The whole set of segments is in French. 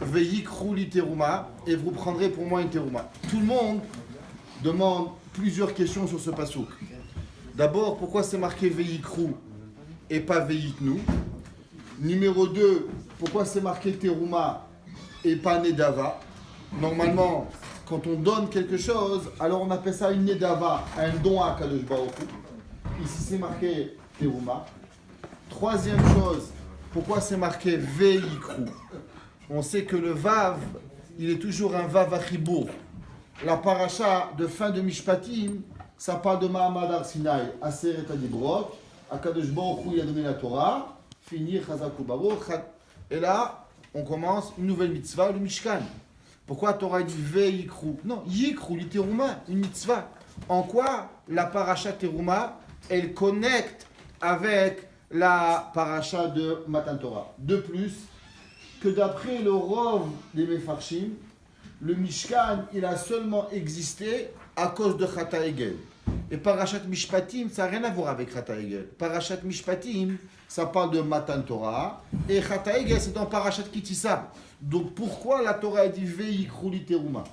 Veyikru li teruma, et vous prendrez pour moi une teruma. Tout le monde demande plusieurs questions sur ce passouk. D'abord, pourquoi c'est marqué Veyikru et pas Veyitnu? Numéro 2, pourquoi c'est marqué teruma et pas Nedava? Normalement, quand on donne quelque chose, alors on appelle ça une Nedava, un don à Kadosh Baruch Hu. Ici, c'est marqué teruma. Troisième chose, pourquoi c'est marqué Veyikru? On sait que le Vav, il est toujours un Vav Achibour. La paracha de fin de Mishpatim, ça parle de Mahamad Har Sinai, Aseret HaDibrot, Akadosh Baruch Hu, il a donné la Torah, finir Chazak Ubaruch, et là, on commence une nouvelle mitzvah, le Mishkan. Pourquoi la Torah dit Veyikru? Non, Yikru, li teruma, une mitzvah. En quoi la paracha teruma, elle connecte avec la paracha de Matan Torah? De plus, que d'après le Rov des Mefarshim, le Mishkan, il a seulement existé à cause de Chata Egel. Et Parashat Mishpatim, ça n'a rien à voir avec Chata Egel. Parashat Mishpatim, ça parle de Matan Torah, et Chata Egel, c'est dans Parashat Kitissa. Donc pourquoi la Torah a dit Veyikru li teruma?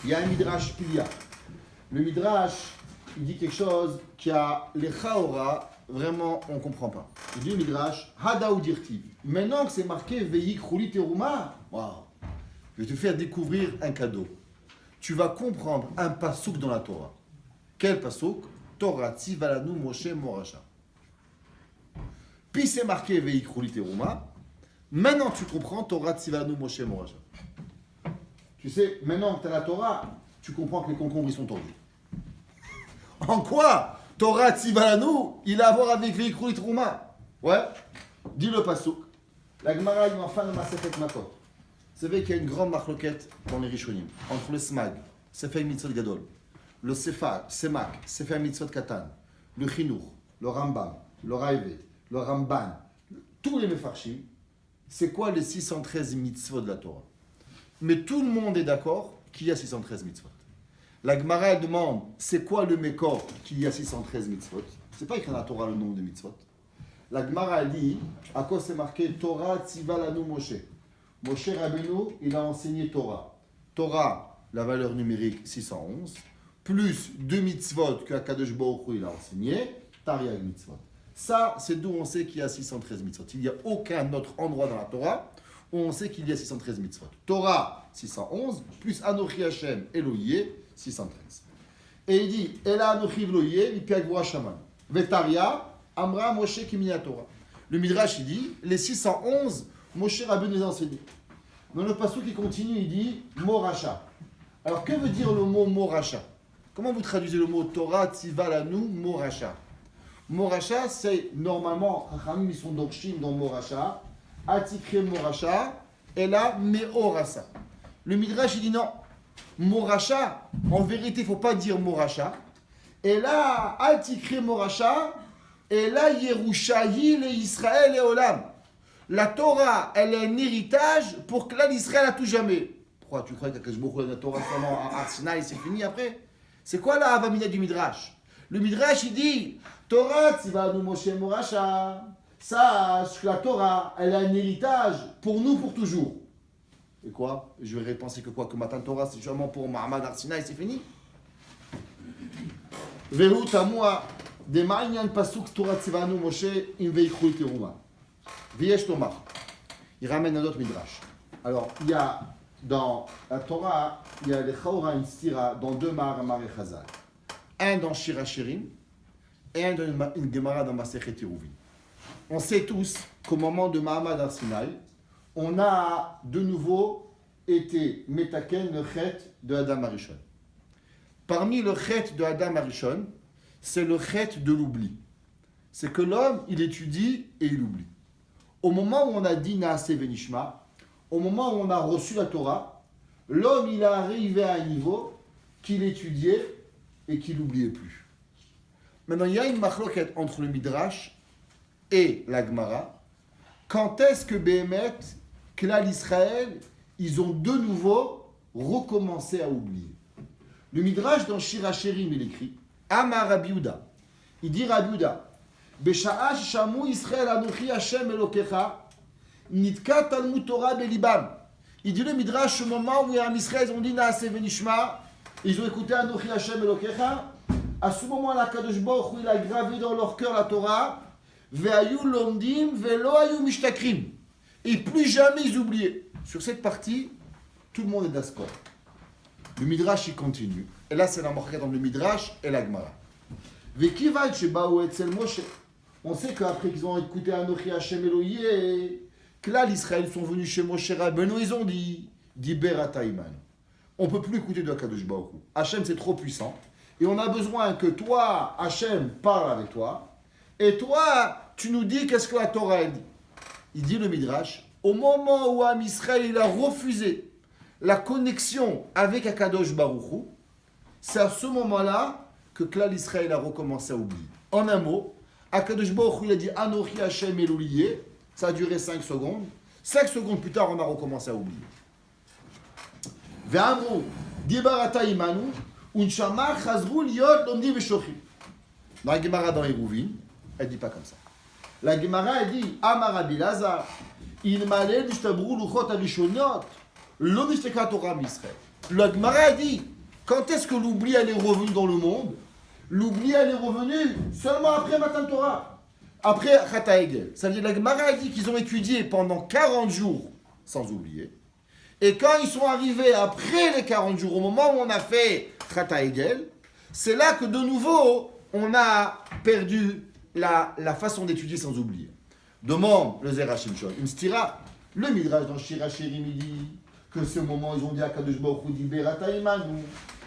Il y a un Midrash Pilia. Le Midrash, il dit quelque chose qui a les Chaora, vraiment, on ne comprend pas. Il dit Midrash, Hada ou Dirti. Maintenant que c'est marqué Veyikru li teruma, waouh, je vais te faire découvrir un cadeau. Tu vas comprendre un pasouk dans la Torah. Quel pasouk? Torah Tzivalanu Moshe Moracha. Puis c'est marqué Veyikru li teruma. Maintenant tu comprends Torah Tzivalanu Moshe Moracha. Tu sais, maintenant que tu as la Torah, tu comprends que les concombres ils sont tordus. En quoi Torah Tzivalanu, il a à voir avec Veyikru li teruma? Ouais. Dis le pasouk. La Gemara il en fin de Masechet Makot. Vous savez qu'il y a une grande marloquette dans les Rishonim entre le Smag, Sefer Mitzvot Gadol, le Semak, Sefer Mitzvot Katan, le Chinuch, le Rambam, le Raivet, le Ramban, tous les Mefarshim. C'est quoi les 613 mitzvot de la Torah? Mais tout le monde est d'accord qu'il y a 613 mitzvot. La Gemara elle demande c'est quoi le Mekor qu'il y a 613 mitzvot? C'est pas écrit dans la Torah le nombre de mitzvot. La Gemara elle dit à quoi c'est marqué Torah Tzivalanu Moshe. Moshe Rabbeinu, il a enseigné Torah. Torah, la valeur numérique 611, plus 2 mitzvot que Akadosh Baruch Hu il a enseigné, Tariag mitzvot. Ça, c'est d'où on sait qu'il y a 613 mitzvot. Il n'y a aucun autre endroit dans la Torah où on sait qu'il y a 613 mitzvot. Torah, 611, plus Anochi Hashem, Elohié, 613. Et il dit, Ela Anochi Elohié, Lipiagvura Shaman. Vetaria, Amra Moshe Kimina Torah. Le Midrash, il dit, les 611, Moshe Rabbeinu les a enseignés. Dans le passage qui continue, il dit Moracha. Alors, que veut dire le mot Moracha? Comment vous traduisez le mot Torah Tzivalanu Moracha? Moracha, c'est normalement, Chachamim, ils sont dorshim dans Moracha, Atikre Moracha, et là, Meorasa. Le Midrash, il dit non. Moracha, en vérité, il ne faut pas dire Moracha. Et là, Atikre Moracha, et là, Yerushahi, le Israël et Olam. La Torah, elle est un héritage pour que là, l'Israël a tout jamais. Pourquoi tu crois que la Torah seulement à Har Sinai, c'est fini après? C'est quoi la Havamina du Midrash? Le Midrash, il dit Torah, Tzivanu Moshe Moracha. Sache que la Torah, elle a un héritage pour nous pour toujours. Et quoi? Je vais penser que quoi? Que Matan Torah, c'est seulement pour Mahamad Har Sinai, c'est fini? Vehu Tamua, de Ma'inyan Pasuk Torah Tzivanu Moshe in Veyikru li teruma. Viesh Tomar. Il ramène un autre midrash. Alors, il y a dans la Torah, il y a les Chaora et Stira dans 2 Maharamar et Chazal. Un dans Shir Shirim et un dans une Gemara dans Masechet Eruvin. On sait tous qu'au moment de Mahamad Har Sinai, on a de nouveau été Metaken le chet de Adam Arishon. Parmi le chet de Adam Arishon, c'est le chet de l'oubli. C'est que l'homme, il étudie et il oublie. Au moment où on a dit Naaseh Venishma, au moment où on a reçu la Torah, l'homme il est arrivé à un niveau qu'il étudiait et qu'il n'oubliait plus. Maintenant, il y a une machloket entre le Midrash et la Gemara. Quand est-ce que Béhémet, Klal Israël, ils ont de nouveau recommencé à oublier? Le Midrash dans Shir HaShirim, il écrit Amar Rabbi Yehuda. Il dit Rabbi Yehuda Besha'a shamu Israël Anochi Hashem Elokecha Nitka Talmud Torah Belibam Il dit le Midrash, au moment où les Israël ont dit Naase Venishma, ils ont écouté Anochi Hashem Elokecha, à ce moment-là, Kadosh Baruch Hu, il a gravé dans leur cœur la Torah, Ve'ayu lomdim ve'lo ayu mishtakrim. Et plus jamais ils oubliaient. Sur cette partie, tout le monde est d'accord. Le Midrash, il continue. Et là, c'est la marque dans le Midrash et la Gemara. Ve'kivad shebaou etzel Moshe. On sait qu'après qu'ils ont écouté Anochi Hashem Elohieh, que là, l'Israël sont venus chez Moshe Rabbeinu, ils ont dit, Diber Ataiman. On ne peut plus écouter de Kadosh Baruch Hu. Hachem, c'est trop puissant. Et on a besoin que toi, Hachem, parle avec toi. Et toi, tu nous dis qu'est-ce que la Torah elle dit. Il dit le Midrash, au moment où Am Israël il a refusé la connexion avec Akadosh Baruch Hu, c'est à ce moment-là que Klal Israël a recommencé à oublier. En un mot, Akadosh Baruch Hu il a dit Anochi Hashem Elohieh, ça a duré 5 secondes. 5 secondes plus tard, on a recommencé à oublier. Ve'amru dibarata imanu unshama chazru liot lomdi veshochim. Dans la Gemara dans Eruvin, elle ne dit pas comme ça. La Gemara, elle dit Amar Rabbi Lazar, il malé nishtabru luchot arishonot, lo nishteka Torah Israël. La Gemara, elle dit quand est-ce que l'oubli elle est revenu dans le monde? L'oubli elle est revenu seulement après Matan Torah, après Chata Egel. Ça veut dire la Gemara, elle dit qu'ils ont étudié pendant 40 jours sans oublier. Et quand ils sont arrivés après les 40 jours, au moment où on a fait Chata Egel, c'est là que de nouveau on a perdu la façon d'étudier sans oublier. Demande le Zera Shimshon, une stira. Le Midrash dans Shira Shirim, il dit que ce moment, ils ont dit à Kadosh Baruch Hu, Diberata Imanu.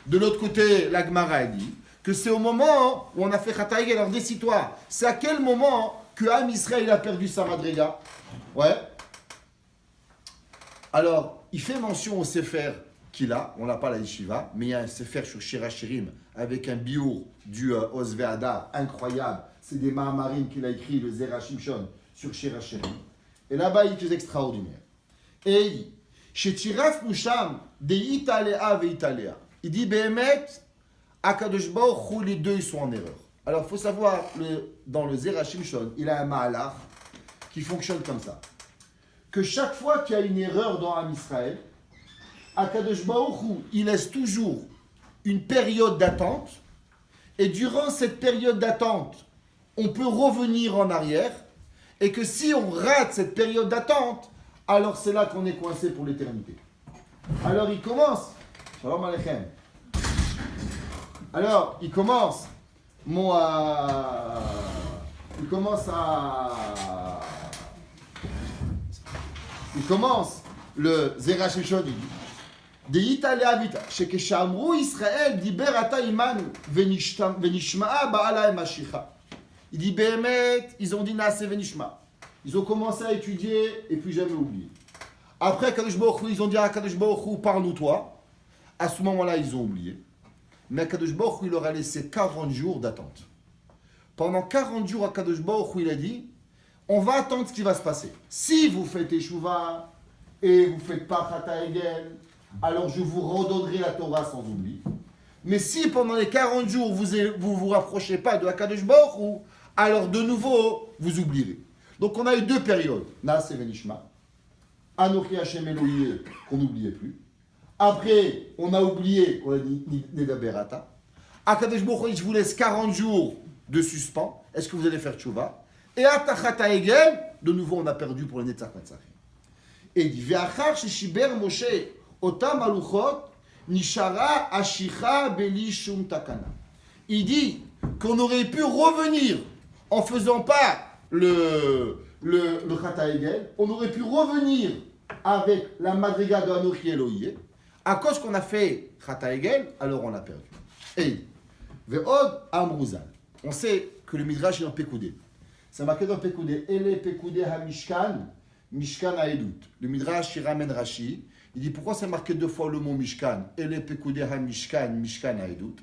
De l'autre côté, la Gemara dit que c'est au moment où on a fait Chata Egel. Alors décide-toi, c'est à quel moment que Am Israël a perdu sa madriga? Ouais. Alors, il fait mention au Sefer qu'il a, on n'a pas la Yeshiva, mais il y a un Sefer sur Shira Shirim avec un biour du Osve Hadar incroyable. C'est des Mahamarim qu'il a écrit, le Zera Shimshon, sur Shira Shirim. Et là-bas, il est extraordinaire. Et il dit, chez Tiraf Nusham, de Italea ve Italea. Il dit, Behemet, Akadosh Baruch Hu, les deux, ils sont en erreur. Alors, il faut savoir, dans le Zera Shimshon, il a un Mahalach qui fonctionne comme ça. Que chaque fois qu'il y a une erreur dans Am Israël, Akadosh Baruch Hu, il laisse toujours une période d'attente, et durant cette période d'attente, on peut revenir en arrière, et que si on rate cette période d'attente, alors c'est là qu'on est coincé pour l'éternité. Alors il commence, Shalom Aleichem. Alors il commence, il commence le Zera Shimshon, de Italia vita, chez que Shamrou Israël diberata imanu venishma'a ba'ala mashicha. Il dit Behemet, ils ont dit Naase venishma. Ils ont commencé à étudier et puis jamais oublié. Après Kadosh Baruch Hu, ils ont dit à Kadosh Baruch Hu, parle-nous toi. À ce moment-là, ils ont oublié. Mais Kadosh Baruch Hu, il leur a laissé 40 jours d'attente. Pendant 40 jours, Kadosh Baruch Hu, il a dit on va attendre ce qui va se passer. Si vous faites Teshuvah et vous ne faites pas Chata Egel, alors je vous redonnerai la Torah sans oubli. Mais si pendant les 40 jours, vous ne vous rapprochez pas de Akadosh Baruch Hu, alors de nouveau, vous oublierez. Donc on a eu 2 périodes. Naase Venishma, Anochi Hashem Elohieh, qu'on n'oubliait plus. Après, on a oublié qu'on a dit Neda Berata. Akadosh Baruch Hu, je vous laisse 40 jours de suspens. Est-ce que vous allez faire Teshuvah? Et Atachata Egel, de nouveau, on a perdu pour le Netzach Netzachim. Et il dit Ve'achar sheshiber Moshe otam aluchot nishara ashicha beli shum takana. Il dit qu'on aurait pu revenir en faisant pas le Chata Egel, on aurait pu revenir avec la madriga de Anochi Elohieh. À cause qu'on a fait Chata Egel, alors on a perdu. Et il dit Ve'od amruzal. On sait que le Midrash est en Pekoudé. C'est marqué dans Pekoudé. Ele Pekoudé ha-Mishkan, Mishkan ha-Edut. Le Midrash, il ramène Rashi. Il dit pourquoi c'est marqué 2 fois le mot Mishkan? Ele Pekoudé ha-Mishkan, Mishkan ha-Edut.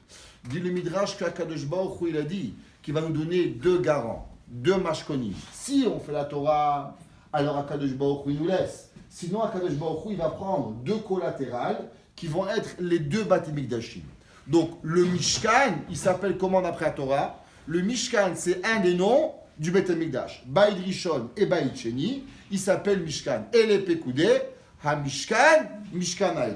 Dit le Midrash qu'Akadosh Baruch Hu, il a dit qu'il va nous donner 2 garants, 2 mashkonim. Si on fait la Torah, alors Akadosh Baruch Hu, il nous laisse. Sinon, Akadosh Baruch Hu, il va prendre 2 collatérales qui vont être les 2 Bati Mikdashim. Donc, le Mishkan, il s'appelle comment d'après la Torah? Le Mishkan, c'est un des noms du Beit HaMikdash. Baïd Rishon et Baïd Sheni, il s'appelle Mishkan. Et les Pekoudé, hamishkan, mishkanai.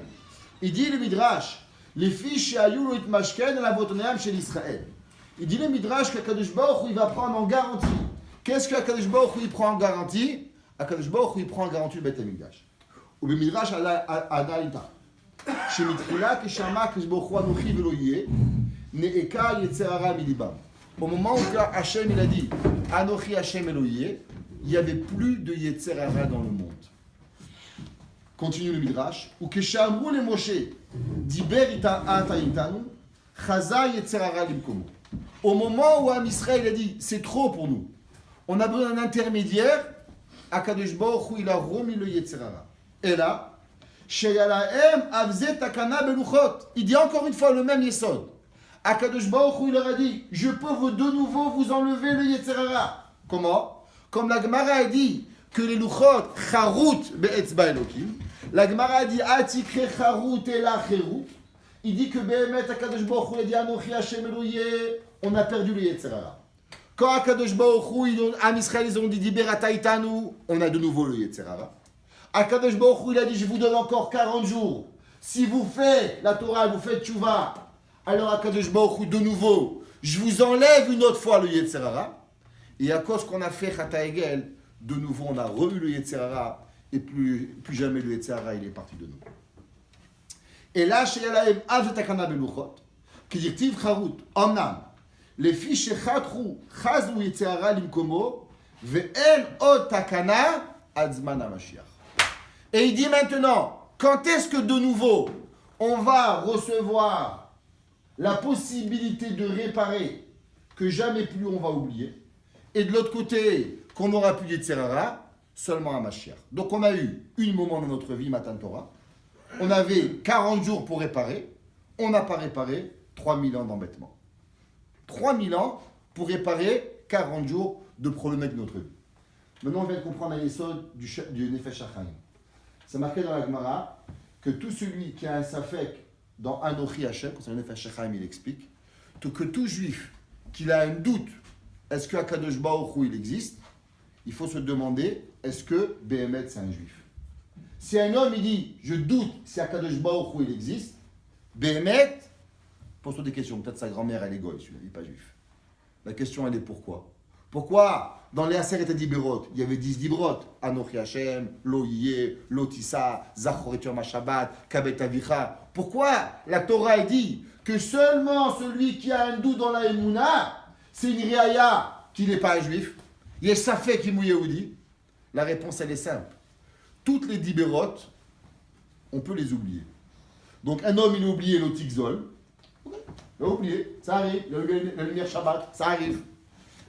Il dit le Midrash, les fiches chez Ayou et Mashken, la votonéam chez l'Israël. Il dit le Midrash qu'Akadosh Baruch Hu, il va prendre en garantie. Qu'est-ce qu'Akadosh Baruch Hu, il prend en garantie? Akadosh Baruch Hu, il prend en garantie le Beth Amikdash. Ou le Midrash Adaïta. Chez Mitrila, Keshama, Akadosh Baruch Hu, Anochi Veloye, Ne'eka Yetzerara Milibam. Au moment où Hachem, il a dit Anochi Hachem Eloye, il n'y avait plus de Yetzerara dans le monde. Continue le Midrash. Ou Keshamru le Moshe, Diber ita Ataitanu, Chaza Yetzerara Limkomo. Au moment où Israël a dit c'est trop pour nous, on a besoin d'un intermédiaire, Akadosh Baruch Hu, il a remis le Yetzerara. Et là, Sheyalahem Avzet Takana Beluchot. Il dit encore une fois le même Yesod. Akadosh Baruch Hu, il leur a dit je peux de nouveau vous enlever le Yetzerara. Comment? Comme la Gemara a dit que les Luchot Charut Be'etzba Elokim. La Gemara a dit Atikre Charut Ela Cherut. Il dit que Behemet Akadosh Baruch Hu a dit Anochi Hashem Eloye. On a perdu le Yetzerara. Quand Akadosh Baruch Hu, Am Israël, ils ont dit Diberata Itanu, on a de nouveau le Yetzerara. Akadosh Baruch Hu, il a dit je vous donne encore 40 jours. Si vous faites la Torah, vous faites Tchouva, alors Akadosh Baruch Hu, de nouveau, je vous enlève une autre fois le Yetzerara. Et à cause qu'on a fait Chata Egel, de nouveau on a revu le Yetzerara, et plus jamais le Yetzerara, il est parti de nous. Et là, chez Yalahem, Avzetakana Beluchot, qui dit Tiv Charut, Omnam, les fiches Chatrou, Chazou Yetzerara Limkomo, Ve'en Od Takana, Adzman HaMashiach. Et il dit maintenant, quand est-ce que de nouveau, on va recevoir la possibilité de réparer, que jamais plus on va oublier, et de l'autre côté, qu'on n'aura plus d'Yetzerara, seulement à Mashiach. Donc on a eu un moment dans notre vie, Matan Torah, on avait 40 jours pour réparer, on n'a pas réparé 3000 ans d'embêtement. 3000 ans pour réparer 40 jours de problématiques de notre vie. Maintenant, on vient de comprendre la yesod du Nefesh HaChaim. C'est marqué dans la Gemara que tout celui qui a un safek dans Anochi Hashem, quand c'est le Nefesh HaChaim, il explique, que tout juif qui a un doute, est-ce que Akadosh Baruch Hu il existe, il faut se demander, est-ce que Behemet c'est un juif? Si un homme il dit, je doute si Akadosh Baruch Hu il existe, Behemet, pose-toi des questions, peut-être sa grand-mère elle est goy, celui-là, il n'est pas juif. La question elle est pourquoi? Pourquoi dans les Aseret Dibrot, il y avait 10 Dibrot, Anochi Hashem, Lo Yeh, Lo Tissa, Zachor et Yom HaShabbat, Kabet Avicha. Pourquoi la Torah dit que seulement celui qui a un doute dans la Emouna, c'est une riaya qui n'est pas un juif? Il y a Safek qui Yehudi. La réponse elle est simple. Toutes les Dibrot, on peut les oublier. Donc un homme il a oublié le Tikzol, il a oublié, ça arrive, la lumière Shabbat, ça arrive.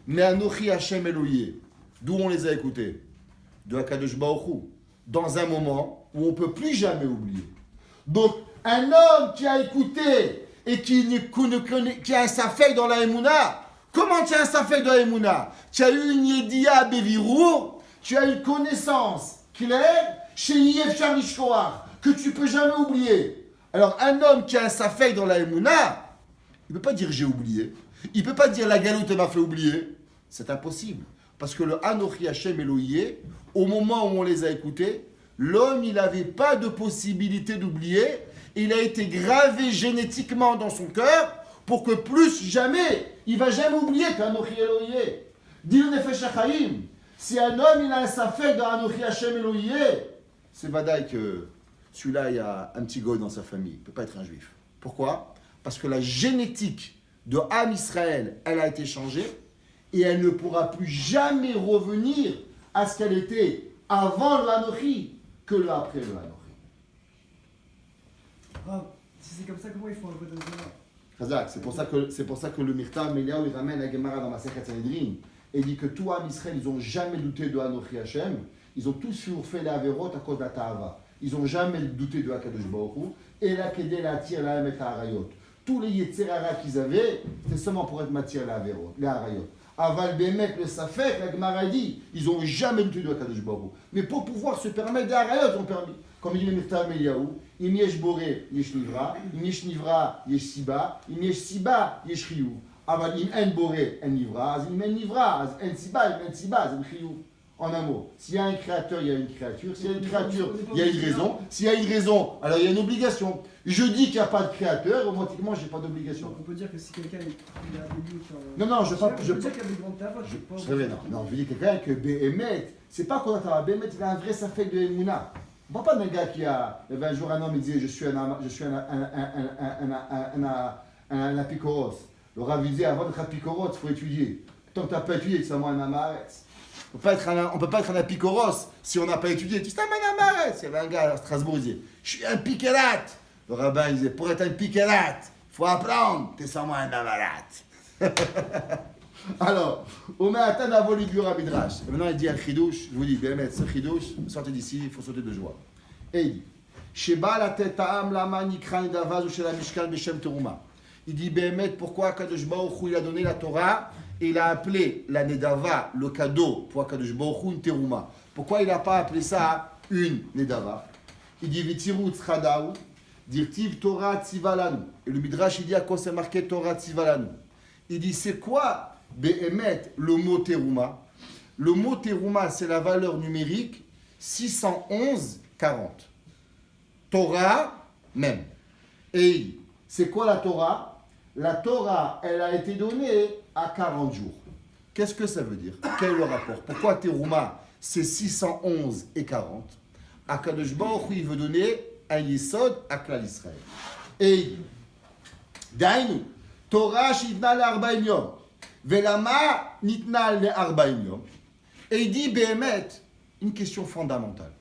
Mais Anochi Hashem Eloye, d'où on les a écoutés? De Akadosh Baruch Hu, dans un moment où on ne peut plus jamais oublier. Donc, un homme qui a écouté et qui a un safek dans la Emouna, comment tu as un safek dans la Emouna? Tu as eu une Yediya Bevirour, tu as une connaissance claire chez Yef Sharishkoar, que tu ne peux jamais oublier. Alors, un homme qui a un safek dans la Emouna, il ne peut pas dire j'ai oublié. Il ne peut pas dire la galoute m'a fait oublier. C'est impossible. Parce que le Anochi Hashem Eloye, au moment où on les a écoutés, l'homme, il n'avait pas de possibilité d'oublier. Il a été gravé génétiquement dans son cœur pour que plus jamais, il ne va jamais oublier qu'Anochi Eloye. Dit le Nefesh HaChaim, si un homme, il a un safek dans Anochi Hashem Eloye, c'est vadaï que celui-là, il y a un petit goy dans sa famille. Il ne peut pas être un juif. Pourquoi? Parce que la génétique de Am Israël, elle a été changée et elle ne pourra plus jamais revenir à ce qu'elle était avant le Anochi que le après le Anochi. Ah, si c'est comme ça, comment ils font le vote de Chazak, c'est pour ça que le Mirta Meliaou il ramène la Gemara dans ma Sechet Sanhedrin et dit que tout Am Israël, ils n'ont jamais douté de Anochi Hashem, ils ont tous fait la Averot à cause de la Ta'ava. Ils n'ont jamais douté de Akadosh Baruch Hu et la Kedé, la Tir, la Hamet, la Harayot. Tous les Yetzerara qu'ils avaient, c'était seulement pour être matière la Harayot. Aval Bemet, le Safek, la Gemara dit, ils n'ont jamais douté de Akadosh Baruch Hu. Mais pour pouvoir se permettre des Harayot, ils ont permis. Comme il dit le Mirta Meliaou, im yesh boré, yesh nivra, im yesh nivra, yesh siba, im yesh siba, yesh chiyuv. Aval im en boré, en nivra, az im en nivra, az en siba, az en chiyuv. En un mot, s'il y a un créateur, il y a une créature. S'il y a une créature, il y a une raison. S'il y a une raison, alors il y a une obligation. Je dis qu'il n'y a pas de créateur, automatiquement, je n'ai pas d'obligation. Donc on peut dire que si quelqu'un il a des doutes. Non, non, je ne on peut dire qu'il y a des grandes tavotes. Je reviens, non, je veux dire quelqu'un que Béhémet, c'est pas qu'on attend à Béhémet, il a un vrai safek de Emouna. On ne parle pas d'un gars qui a, il y avait un jour un homme, il disait, je suis un apikoros. Le Rav disait, avant d'être apikoros, il faut étudier. Tant que tu n'as pas étudié, c'est seulement un amaretz. On ne peut pas être un apikoros si on n'a pas étudié. Tu sais, un amaretz. Il y avait un gars à Strasbourg, il disait, je suis un piquerat. Le rabbin, il disait, pour être un piquerat, il faut apprendre. Tu es seulement un amarat. Alors, on met un tas d'avoligur à Midrash. Et maintenant, il dit un chidouche. Je vous dis, bien mettre ce chidouche, sortez d'ici, il faut sauter de joie. Et il dit, Sheba la tête am lama nikran davaz ou chez la mishkan beshem teruma. Il dit, Béhémet, pourquoi Kadosh Baruch Hu, il a donné la Torah et il a appelé la Nedava, le cadeau, pour Kadosh Baruch Hu, une teruma. Pourquoi il n'a pas appelé ça une Nedava? Il dit, Vitirut Chadaou, dirtiv Torah Tzivalanu. Et le Midrash, il dit à quoi c'est marqué Torah Tzivalanu. Il dit, c'est quoi Béhémet, le mot teruma? Le mot teruma, c'est la valeur numérique 611, 40. Torah, même. Et c'est quoi la Torah? La Torah, elle a été donnée à 40 jours. Qu'est-ce que ça veut dire? Quel est le rapport? Pourquoi teruma, c'est 611 et 40? Akadosh Baruch Hu, il veut donner un yesod à Klal Israël. Et Dainu, Torah shitna le 40 yom, velama nitna le 40 yom. Et il dit, Béhémet, une question fondamentale.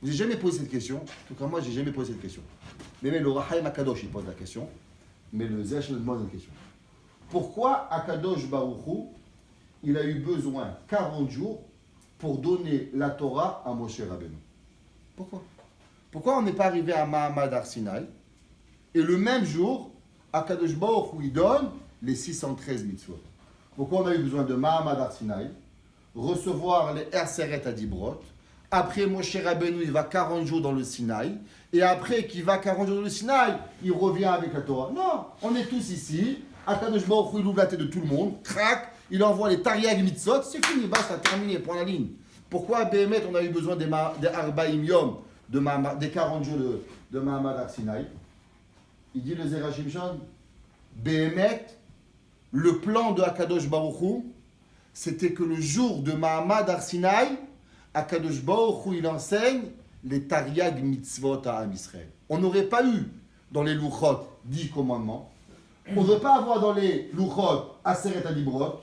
Vous n'avez jamais posé cette question. En tout cas, moi, je n'ai jamais posé cette question. Mais le Rahaim Akadosh, il pose la question. Mais le Zech, il pose la question. Pourquoi Akadosh Baruch Hu, il a eu besoin 40 jours pour donner la Torah à Moshe Rabbeinu? Pourquoi? Pourquoi on n'est pas arrivé à Mahamad Har Sinai et le même jour, Akadosh Baruch Hu, il donne les 613 mitzvot? Pourquoi on a eu besoin de Mahamad Har Sinai, recevoir les Aseret Adibrot? Après, Moshe Rabbeinu, il va 40 jours dans le Sinaï. Et après qu'il va 40 jours dans le Sinaï, il revient avec la Torah. Non, on est tous ici. Akadosh Baruch Hu, il ouvre la tête de tout le monde. Crac, il envoie les Tariag Mitzvot. C'est fini, basta, terminé, point la ligne. Pourquoi, Béhémet, on a eu besoin des Arbaïm Yom, des 40 jours de Mahamad Har Sinai? Il dit le Zera Shimshon, Béhémet, le plan de Akadosh Baruch Hu, c'était que le jour de Mahamad Har Sinai, Akadosh Baruch Hu, il enseigne les Tariag Mitzvot à Am Israël. On n'aurait pas eu dans les Luchot 10 commandements. On ne veut pas avoir dans les Luchot Aseret Adibrot.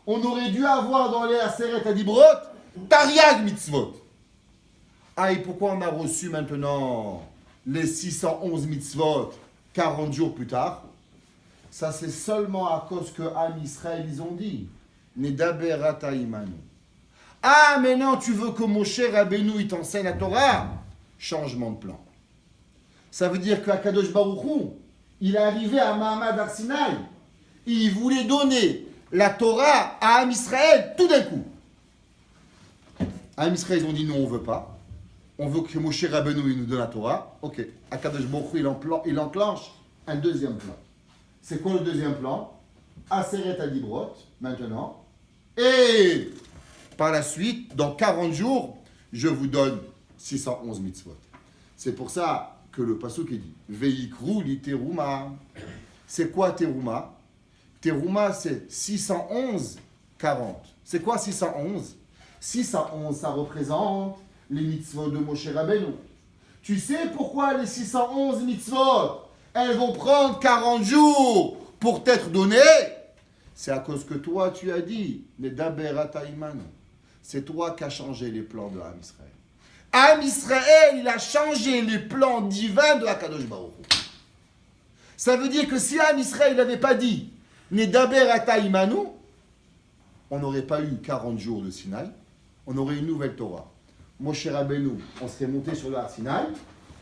On aurait dû avoir dans les Aseret Adibrot Tariag Mitzvot. Ah, et pourquoi on a reçu maintenant les 611 Mitzvot 40 jours plus tard? Ça, c'est seulement à cause que Am Israël, ils ont dit Nedaberata Imanu. Ah, mais non, tu veux que Moshe Rabbeinu, il t'enseigne la Torah? Changement de plan. Ça veut dire qu'Akadosh Baruch Hu, il est arrivé à Mahamad Har Sinai, il voulait donner la Torah à Am Israël tout d'un coup. Am Israël, ils ont dit non, on ne veut pas. On veut que Moshe Rabbeinu, il nous donne la Torah. Ok, Akadosh Baruch Hu, il enclenche un deuxième plan. C'est quoi le deuxième plan? Aseret Adibrot, maintenant. Et par la suite, dans 40 jours, je vous donne 611 mitzvot. C'est pour ça que le pasuk est dit Veikru li teruma. C'est quoi teruma? Teruma, c'est 611, 40. C'est quoi 611? 611, ça représente les mitzvot de Moshe Rabbeinu. Tu sais pourquoi les 611 mitzvot, elles vont prendre 40 jours pour t'être données? C'est à cause que toi, tu as dit Nedaberata Imanu. C'est toi qui as changé les plans de Am Israël. Am Israël, il a changé les plans divins de Akadosh Baruch Hu. Ça veut dire que si Am Israël n'avait pas dit Nedaberata Imanu, on n'aurait pas eu 40 jours de Sinaï, on aurait une nouvelle Torah. Moshe Rabbeinu, on serait monté sur le Har Sinaï,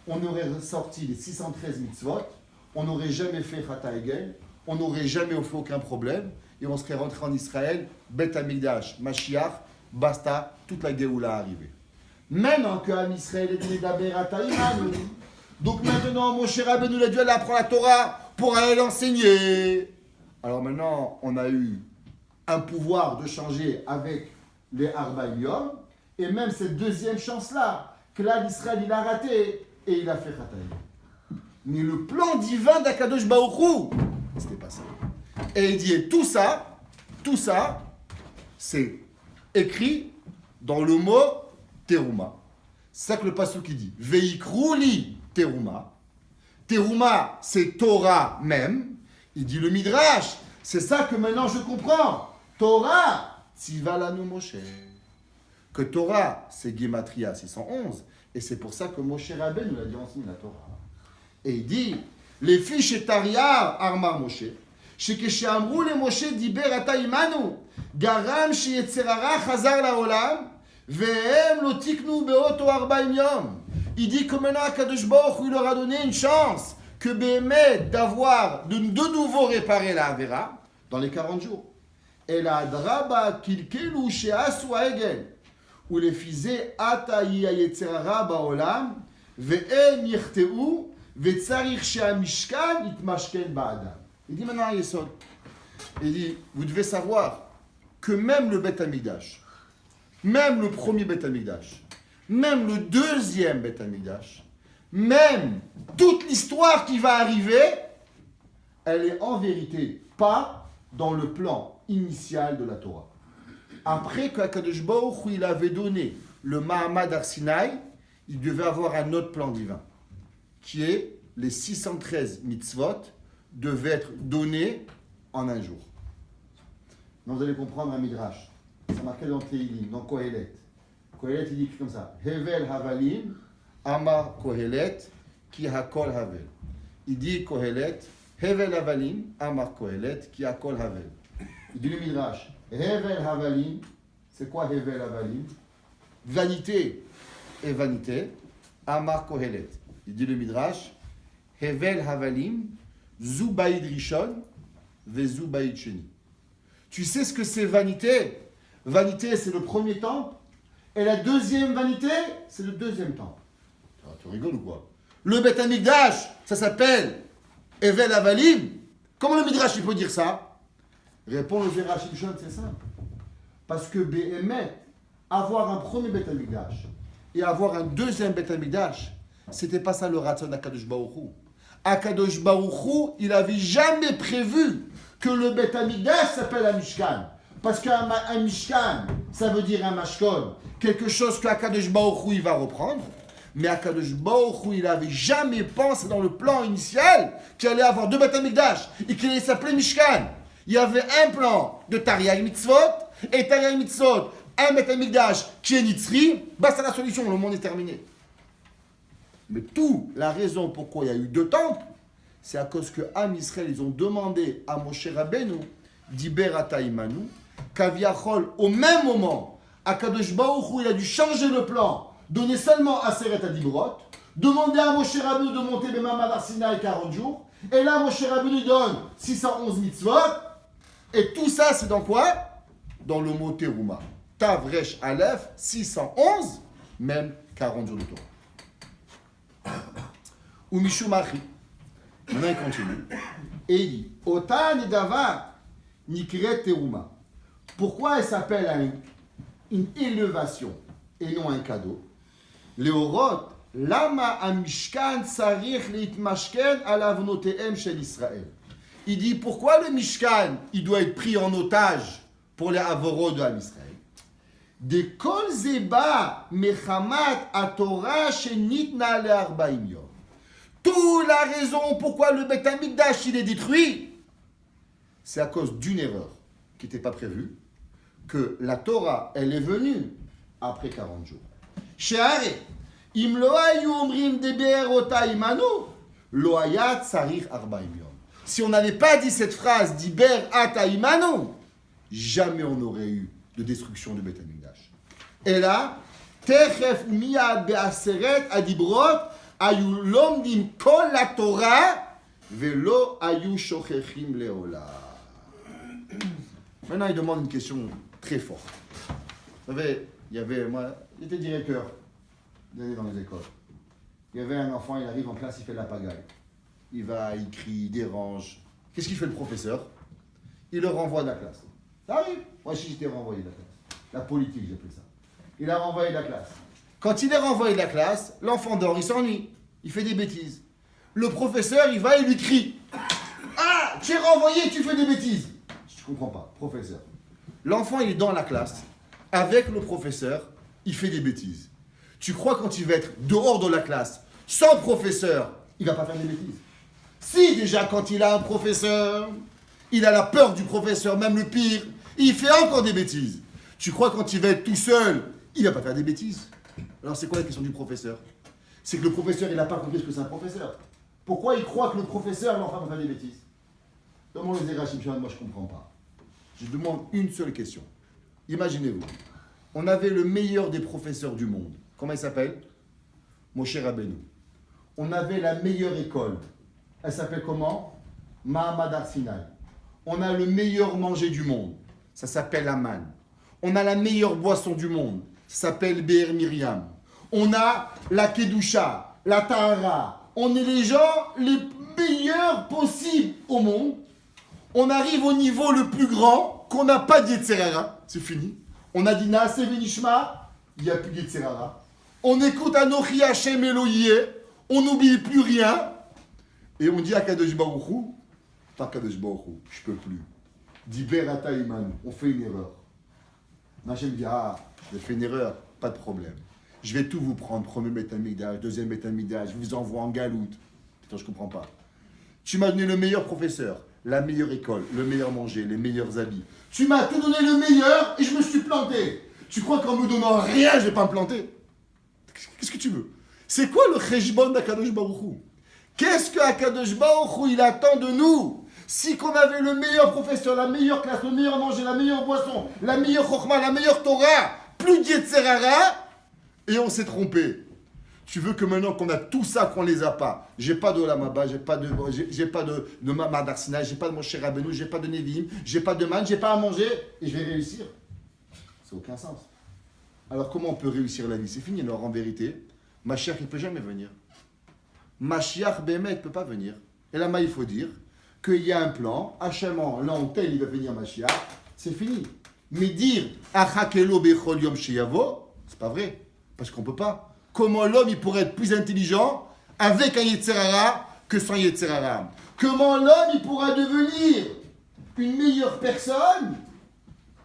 on aurait ressorti les 613 mitzvot, on n'aurait jamais fait Chata Egel, on n'aurait jamais fait aucun problème, et on serait rentré en Israël, Bet Hamikdash, Mashiach, basta, toute la Géoula arrivée. Maintenant que Am Israël est Nedaberata Imanu, donc maintenant Moshe Rabbeinu a dû aller apprendre la Torah pour aller l'enseigner. Alors maintenant, on a eu un pouvoir de changer avec les Arbaïm Yom, et même cette deuxième chance-là, que là, l'Israël, il a raté, et il a fait Khatayim. Mais le plan divin d'Akadosh Baruch Hu, c'était pas ça. Et il dit, et tout ça, c'est écrit dans le mot Teruma. C'est ça que le pasuk qui dit. Veikrouli Teruma. Teruma, c'est Torah même. Il dit le Midrash. C'est ça que maintenant je comprends. Torah, Tzivalanu Moshe. Que Torah, c'est Gematria 611. Et c'est pour ça que Moshe Rabbeinu nous l'a dit enseigner la Torah. Et il dit, les fiches et Tariar Armar Moshe. שכשאמרו למשה דיבר אתה עמנו, גרם שיצר הרע חזר לעולם, והם לא תיקנו באותו 40 יום. Il dit que maintenant Akadosh Baruch Hu leur a donné une chance que bémet d'avoir de nouveau réparé la Avera dans les 40 jours. Et la draba kilkelu she'asu ha'egel ולפיזה עתה יהיה היצר הרע בעולם, והם יחטאו, וצריך שהמשכן יתמשכן באדם. Il dit maintenant à Yesod, il dit, vous devez savoir que même le Beth Amikdash, même le premier Beth Amikdash, même le deuxième Beth Amikdash, même toute l'histoire qui va arriver, elle est en vérité pas dans le plan initial de la Torah. Après qu'Akadosh Baruch Hu il avait donné le Mahamad Har Sinaï, il devait avoir un autre plan divin, qui est les 613 mitzvot devaient être donnés en un jour. Donc vous allez comprendre un midrash. Ça marqué dans Teilim, dans Kohelet. Kohelet il dit comme ça. Hevel havalim, amar Kohelet, ki hakol havel. Il dit Kohelet, Hevel havalim, amar Kohelet, ki hakol havel. Il dit le midrash. Hevel havalim, c'est quoi Hevel havalim? Vanité et vanité, amar Kohelet. Il dit le midrash. Hevel havalim, Zubaïd Rishon, ve Zubaïd Sheni. Tu sais ce que c'est vanité? Vanité, c'est le premier temple. Et la deuxième vanité, c'est le deuxième temple. Tu rigoles ou quoi? Le Beth Amikdash, ça s'appelle Evel Avalim. Comment le Midrash il peut dire ça? Répond le Zerach Shimshon, c'est simple. Parce que Béhémet, avoir un premier Beth Amikdash et avoir un deuxième Beth Amikdash, c'était pas ça le Ratzon d'Akadosh Baruch Hu. Akadosh Baruch Hu, il n'avait jamais prévu que le Beth Amikdash s'appelle un Mishkan. Parce qu'un Mishkan, ça veut dire un Mashkon, quelque chose qu'Akadosh Baruch Hu il va reprendre. Mais Akadosh Baruch Hu, il n'avait jamais pensé dans le plan initial qu'il allait avoir deux Beth Amikdash et qu'il allait s'appeler Mishkan. Il y avait un plan de Tariag Mitzvot et Tariag Mitzvot, un Beth Amikdash qui est Nitzri, bah c'est la solution, le monde est terminé. Mais toute la raison pourquoi il y a eu deux temples, c'est à cause que Am Israël, ils ont demandé à Moshe Rabbeinu, Diber ata imanu, Kaviachol, au même moment, Akadosh Baruch Hu, il a dû changer le plan, donner seulement Aseret Adibrot, demander à Moshe Rabbeinu de monter le Mamad Har Sinaï 40 jours, et là Moshe Rabbeinu donne 611 mitzvot, et tout ça c'est dans quoi? Dans le mot Teruma. Tav Resh Aleph, 611, même 40 jours de Torah. Ou Mishumachi. Maintenant il continue. Et il dit Otan et Davar Nikret Teruma. Pourquoi elle s'appelle une élévation et non un cadeau? Léorot, Lama Amishkan Sarich Leitmashken Alavnoteem Shel Israël. Il dit pourquoi le Mishkan il doit être pris en otage pour les avorot de Am Israël? De kol zeba mechamat atorah shenitna le-40 yom. Toute la raison pourquoi le Beth Amikdash il est détruit, c'est à cause d'une erreur qui n'était pas prévue, que la Torah elle est venue après 40 jours. She'are im lo hayu omrim deber ota imanu lo hayat sarich 40 yom. Si on n'avait pas dit cette phrase diber ata imanu, jamais on n'aurait eu de destruction de Beth Amikdash. Et là, techef miyad be'aseret adibrot ayu lomdim kol la Torah velo ayu shochechim leola. Maintenant, il demande une question très forte. Vous savez, moi, j'étais directeur dans les écoles. Il y avait un enfant, il arrive en classe, il fait de la pagaille. Il va, il crie, il dérange. Qu'est-ce qu'il fait le professeur? Il le renvoie de la classe. Ça arrive. Moi aussi, j'étais renvoyé de la classe. La politique, j'appelle ça. Il a renvoyé de la classe. Quand il est renvoyé de la classe, l'enfant dort, il s'ennuie. Il fait des bêtises. Le professeur, il va et lui crie. Ah, tu es renvoyé, tu fais des bêtises. Je comprends pas, professeur. L'enfant, il est dans la classe. Avec le professeur, il fait des bêtises. Tu crois quand il va être dehors de la classe, sans professeur, il va pas faire des bêtises? Si déjà quand il a un professeur, il a la peur du professeur, même le pire, il fait encore des bêtises. Tu crois quand il va être tout seul, il va pas faire des bêtises? Alors c'est quoi la question du professeur? C'est que le professeur, il n'a pas compris ce que c'est un professeur. Pourquoi il croit que le professeur, l'enfant va faire des bêtises? Demande les Rachim Shimon, moi je ne comprends pas. Je demande une seule question. Imaginez-vous, on avait le meilleur des professeurs du monde. Comment il s'appelle? Moshe Rabbeinu. On avait la meilleure école. Elle s'appelle comment? Mahamad Har Sinai. On a le meilleur manger du monde. Ça s'appelle la manne. On a la meilleure boisson du monde. Ça s'appelle Be'er Miriam. On a la Kedusha, la Tahara. On est les gens les meilleurs possibles au monde. On arrive au niveau le plus grand, qu'on n'a pas d'Yetzerara. C'est fini. On a dit Naase Venishma, il n'y a plus d'Yetzerara. On écoute Anochi Hashem Elohim, on n'oublie plus rien. Et on dit à Kadosh Baruch Hu, pas Kadosh Baruch Hu, je peux plus. Dit Berata Iman, on fait une erreur. Hachem dit, ah, j'ai fait une erreur, pas de problème. Je vais tout vous prendre, premier Beth Amikdash, deuxième Beth Amikdash, je vous envoie en galoute. Putain, je comprends pas. Tu m'as donné le meilleur professeur, la meilleure école, le meilleur manger, les meilleurs habits. Tu m'as tout donné le meilleur et je me suis planté. Tu crois qu'en me donnant rien, je vais pas me planter? Qu'est-ce que tu veux? C'est quoi le cheshbon d'Akadosh Baruch Hu? Qu'est-ce que Akadosh Baruch Hu, il attend de nous? Si qu'on avait le meilleur professeur, la meilleure classe, le meilleur manger, la meilleure boisson, la meilleure chokhmah, la meilleure Torah, plus d'Yetzerara, et on s'est trompé. Tu veux que maintenant qu'on a tout ça, qu'on les a pas? J'ai pas de Lamaba, j'ai pas de Mahamad Har Sinai, j'ai pas de Moshe Rabbeinu, j'ai pas de Nevi'im, j'ai pas de manne, j'ai pas à manger, et je vais réussir. Ça n'a aucun sens. Alors comment on peut réussir la vie? C'est fini. Alors en vérité, Mashiach il ne peut jamais venir. Mashiach Bémet ne peut pas venir. Et là, il faut dire qu'il y a un plan. Hachem, l'an tel, il va venir Mashiach. C'est fini. Mais dire Achakelo Bechol Yom Sheyavo, c'est pas vrai. Parce qu'on ne peut pas. Comment l'homme il pourrait être plus intelligent avec un Yetzerara que sans Yetzerara? Comment l'homme il pourra devenir une meilleure personne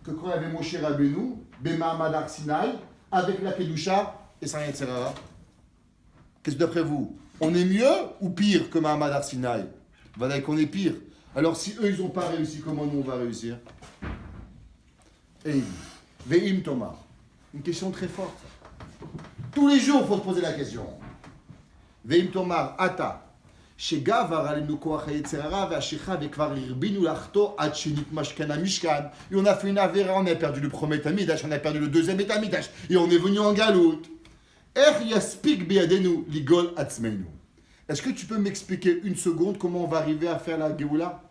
que quand il y avait Moshe Rabbeinu, Mahamad Har Sinai, avec la Kedusha et sans Yetzerara? Qu'est-ce que d'après vous, on est mieux ou pire que Mahamad Har Sinai? Voilà qu'on est pire. Alors si eux ils n'ont pas réussi, comment nous on va réussir? Et Ve'im Tomar. Une question très forte. Tous les jours il faut se poser la question. Ve'im Tomar, Ata. שגבר עלינו כוח היצררה והשיכה וכבר הרבינו לחטוא עד שנתמש כאן המשכן. Et on a fait une avéra, on a perdu le premier Amikdash, on a perdu le deuxième Amikdash, et on est venu en galoute. איך יספיק בידינו לגאול עצמנו? Est-ce que tu peux m'expliquer une seconde comment on va arriver à faire la Géoula?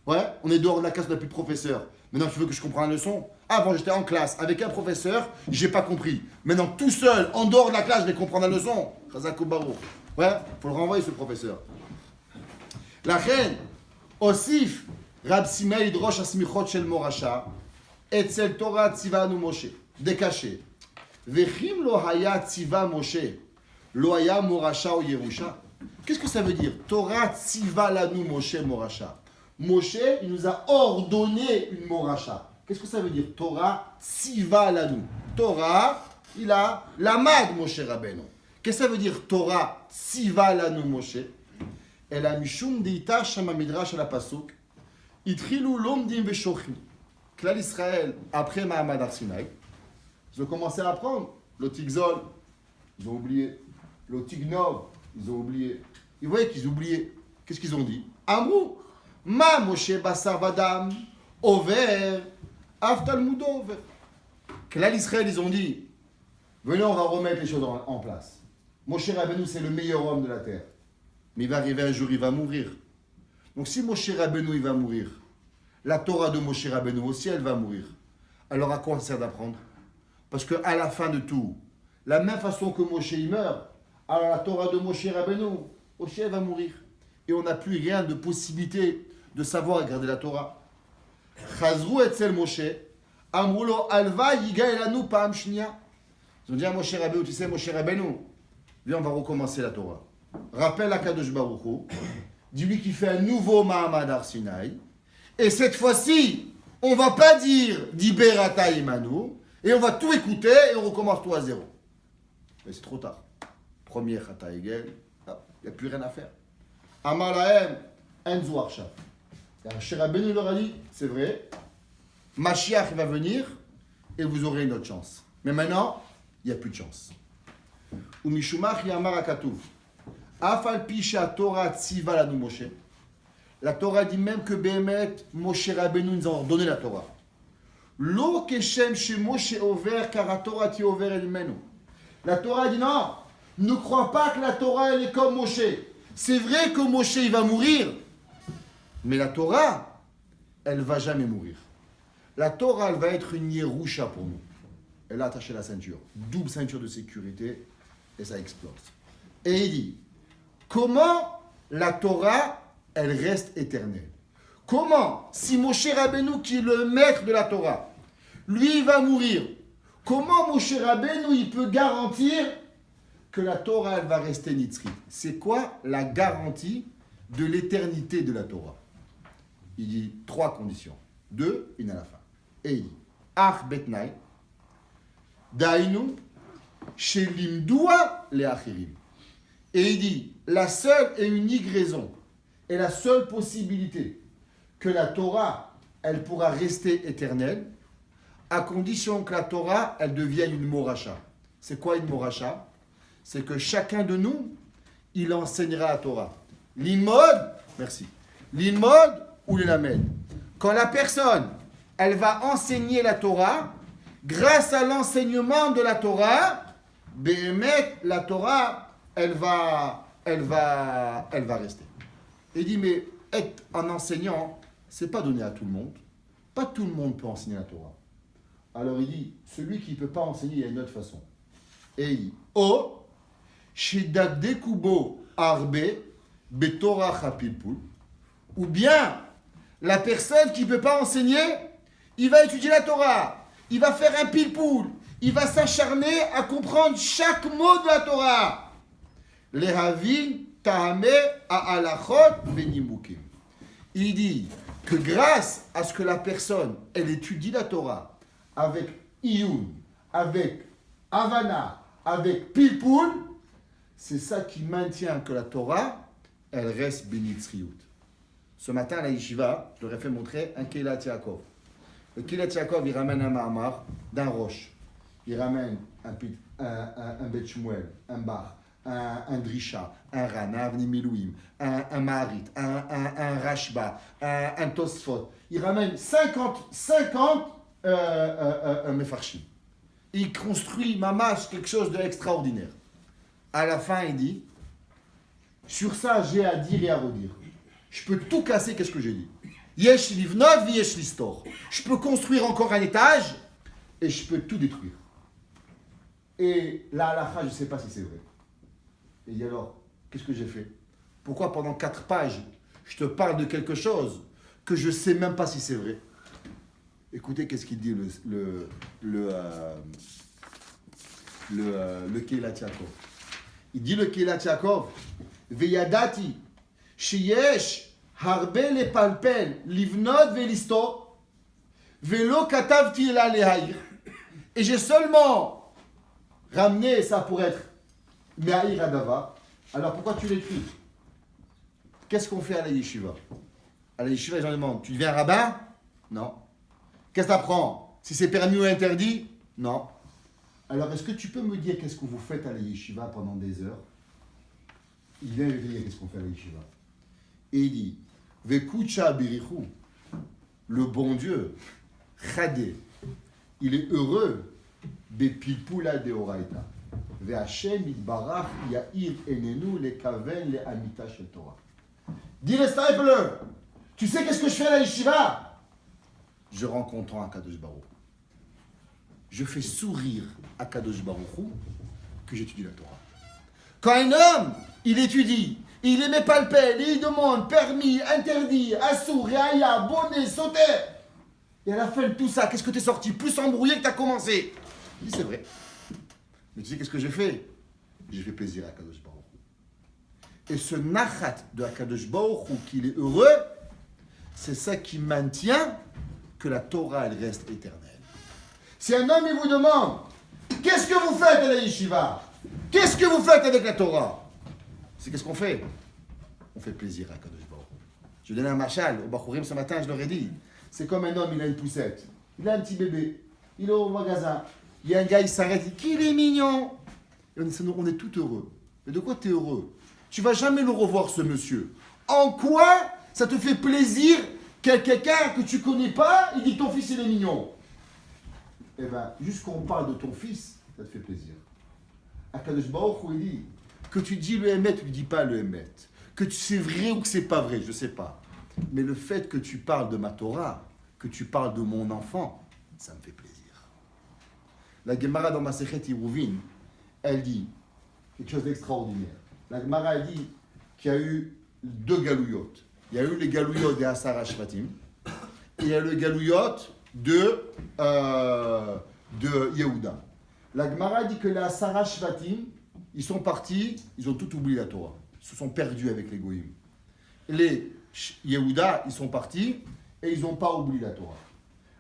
Ouais, on est dehors de la classe, on n'a plus de professeur. Maintenant, tu veux que je comprenne la leçon? Avant, j'étais en classe avec un professeur, j'ai pas compris. Maintenant, tout seul, en dehors de la classe, je vais comprendre la leçon. Chazako Baruch. Ouais, faut le renvoyer, ce professeur. La reine, Osif, Rab Simei Drosh Asmichot Shel Morasha, Etzel Torah Tzivanu Moshe, décaché. Vechim lo haya tziva Moshe, lo haya Morasha ou Yerusha. Qu'est-ce que ça veut dire? Torah tziva lanu Moshe Morasha. Moshe, il nous a ordonné une Morasha. Qu'est-ce que ça veut dire? Torah tziva lanu. Torah, il a la mad Moshe Rabbeinu. Qu'est-ce que ça veut dire Torah tziva lanu Moshe? Elle a mishum deita shama midrash la pasuk. Itchilu lomdim veshochim. Klal Israël, après Mahamad Har Sinai, ils ont commencé à apprendre. Le Tigzol, ils ont oublié. Le Tignov, ils ont oublié. Ils voyaient qu'ils oubliaient. Qu'est-ce qu'ils ont dit? Amrou, ma Moshe basar vadam, over, aftalmudo over. Klal Israël, ils ont dit, venez, on va remettre les choses en place. Moshe Rabbeinu, c'est le meilleur homme de la terre. Mais il va arriver un jour, il va mourir. Donc si Moshe Rabbeinu, il va mourir, la Torah de Moshe Rabbeinu aussi, elle va mourir. Alors à quoi ça sert d'apprendre? Parce qu'à la fin de tout, la même façon que Moshe il meurt, alors la Torah de Moshe Rabbeinu, Moshe elle va mourir. Et on n'a plus rien de possibilité de savoir et garder la Torah. Chazrou etzel Moshe, Amroulo alva yiga elanu pa'am shnia. Ils ont dit à Moshe Rabbeinu, tu sais, Moshe Rabbeinu, viens, on va recommencer la Torah. Rappelle à Kadosh Baruch Hu, dis-lui qu'il fait un nouveau Mahamad Har Sinai. Et cette fois-ci, on ne va pas dire Diberata Imanu, et on va tout écouter et on recommence tout à zéro. Mais c'est trop tard. Premier Chata Egel, il n'y a plus rien à faire. Amar Lahem, Enzo Arshav. Moshe Rabbeinu leur a dit, c'est vrai, Mashiach va venir et vous aurez une autre chance. Mais maintenant, il n'y a plus de chance. Umishumach Yamar Akatuv. Afal Pisha Torah Tziva Lanu Moshe. La Torah dit même que Behemet, Moshe Rabbeinu nous a ordonné la Torah. Lo Keshem She Moshe Over, car la Torah qui over elle-même. La Torah dit non, ne crois pas que la Torah elle est comme Moshe. C'est vrai que Moshe il va mourir, mais la Torah, elle va jamais mourir. La Torah, elle va être une Yerusha pour nous. Elle a attaché la ceinture, double ceinture de sécurité, et ça explose. Et il dit, comment la Torah, elle reste éternelle? Comment, si Moshe Rabbeinu, qui est le maître de la Torah, lui, il va mourir, comment Moshe Rabbeinu, il peut garantir que la Torah, elle va rester nitzri? C'est quoi la garantie de l'éternité de la Torah? Il dit 3 conditions. 2, il y en a la fin. Et il dit, Ach betnai, dainu, shelimdoua le achirim. Et il dit, la seule et unique raison, et la seule possibilité que la Torah, elle pourra rester éternelle, à condition que la Torah, elle devienne une moracha. C'est quoi une moracha? C'est que chacun de nous, il enseignera la Torah. L'imod, merci. L'imod ou l'elamed. Quand la personne, elle va enseigner la Torah, grâce à l'enseignement de la Torah, Behemet, la Torah, elle va rester. Il dit, mais être un enseignant, c'est pas donné à tout le monde. Pas tout le monde peut enseigner la Torah. Alors il dit, celui qui ne peut pas enseigner, il y a une autre façon. Et il dit, O, Shedadekubo Arbe, Betorah Chapilpul, ou bien la personne qui ne peut pas enseigner, il va étudier la Torah, il va faire un pilpoul, il va s'acharner à comprendre chaque mot de la Torah. Lehavin tahame a alachot benimukim. Il dit que grâce à ce que la personne, elle étudie la Torah avec iyun, avec havana, avec pilpoul, c'est ça qui maintient que la Torah, elle reste benitzriout. Ce matin, à la yeshiva, je leur ai fait montrer un Keilat Yaakov. Le Keilat Yaakov, il ramène un Mahamar d'un roche. Il ramène un Bet Shmuel, un Bar, un Drisha, un Ran, un Avni Milouim, un Maharit, un Rashba, un Tosfot. Il ramène 50 Mefarshim. Il construit Mamash quelque chose d'extraordinaire. À la fin, il dit, sur ça, j'ai à dire et à redire. Je peux tout casser, qu'est-ce que j'ai dit? Yesh livnot v'yesh listor. Je peux construire encore un étage et je peux tout détruire. Et la halakha, je ne sais pas si c'est vrai. Et il dit alors, qu'est-ce que j'ai fait? Pourquoi pendant 4 pages, je te parle de quelque chose que je ne sais même pas si c'est vrai? Écoutez, qu'est-ce qu'il dit le Keilat Yaakov. Il dit le Keilat Yaakov, Veyadati, Sheyesh, Harbe le palpel, livnot velisto, velo katavti ela lehaïr. Et j'ai seulement ramené ça pour être mehaïr adava. Alors pourquoi tu l'écris? Qu'est-ce qu'on fait à la yeshiva? À la yeshiva, les gens demandent, tu deviens rabbin? Non. Qu'est-ce que tu apprends? Si c'est permis ou interdit? Non. Alors est-ce que tu peux me dire qu'est-ce que vous faites à la yeshiva pendant des heures? Il vient lui dire qu'est-ce qu'on fait à la yeshiva. Et il dit, Vekucha birichu, le bon Dieu, Chade, il est heureux, Bepilpula de oraita. Ve'Hashem itbarach ya'ir enenu le kaven le amita shel Torah. Dis le stapler, tu sais qu'est-ce que je fais à la yeshiva? Je rencontre un Kadosh Baruch Hu. Je fais sourire à Kadosh Baruch Hu que j'étudie la Torah. Quand un homme, il étudie, il émet palpel, il demande permis, interdit, assour, réaïa, bonnet, sauter. Et à la fin de tout ça, qu'est-ce que tu es sorti plus embrouillé que tu as commencé? Il dit, c'est vrai. Mais tu sais qu'est-ce que j'ai fait? J'ai fait plaisir à Akadosh Baruch Hu. Et ce nachat de Akadosh Baruch Hu, qu'il est heureux, c'est ça qui maintient que la Torah, elle reste éternelle. Si un homme, il vous demande, qu'est-ce que vous faites à la yeshiva? Qu'est-ce que vous faites avec la Torah? C'est qu'est-ce qu'on fait? On fait plaisir à Akadosh Baruch Hu. Je donnais un machal au Bachurim ce matin, je leur ai dit. C'est comme un homme, il a une poussette. Il a un petit bébé. Il est au magasin. Il y a un gars, il s'arrête, il dit qu'il est mignon. Et on est tout heureux. Mais de quoi tu es heureux? Tu vas jamais le revoir, ce monsieur. En quoi ça te fait plaisir que quelqu'un que tu connais pas, il dit que ton fils, il est mignon? Eh bien, juste quand on parle de ton fils, ça te fait plaisir. Akadosh Baruch Hu, il dit que tu dis le Emet, tu ne dis pas le Emet. Que c'est vrai ou que c'est pas vrai, je ne sais pas. Mais le fait que tu parles de ma Torah, que tu parles de mon enfant, ça me fait plaisir. La Gemara dans Masechet Iruvin, elle dit quelque chose d'extraordinaire. La Gemara, elle dit qu'il y a eu deux galouyot. Il y a eu les galouyot des Asara Shvatim, et il y a le galouyot de Yehuda. La Gemara dit que les Asara Shvatim, ils sont partis, ils ont tout oublié la Torah. Ils se sont perdus avec les Goïm. Les Yehuda, ils sont partis et ils n'ont pas oublié la Torah.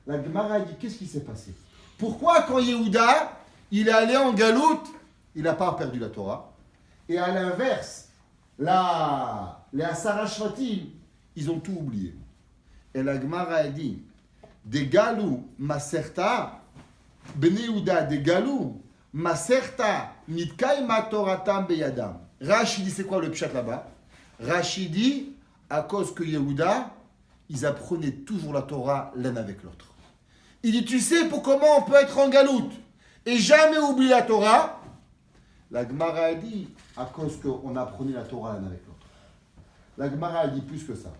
La Gemara dit, qu'est-ce qui s'est passé? Pourquoi quand Yehuda, il est allé en galoute, il n'a pas perdu la Torah? Et à l'inverse, les Asara Shvatim, ils ont tout oublié. Et la Gemara dit, des galou maserta, Bnei Yehuda, des galou maserta, nitkai matoratam beyadam. Rashi dit, c'est quoi le pshat là-bas? Rashi dit, à cause que Yehuda, ils apprenaient toujours la Torah l'un avec l'autre. Il dit, tu sais pour comment on peut être en galoute et jamais oublier la Torah? La Gemara a dit, à cause qu'on apprenait la Torah l'un avec l'autre. La Gemara a dit plus que ça.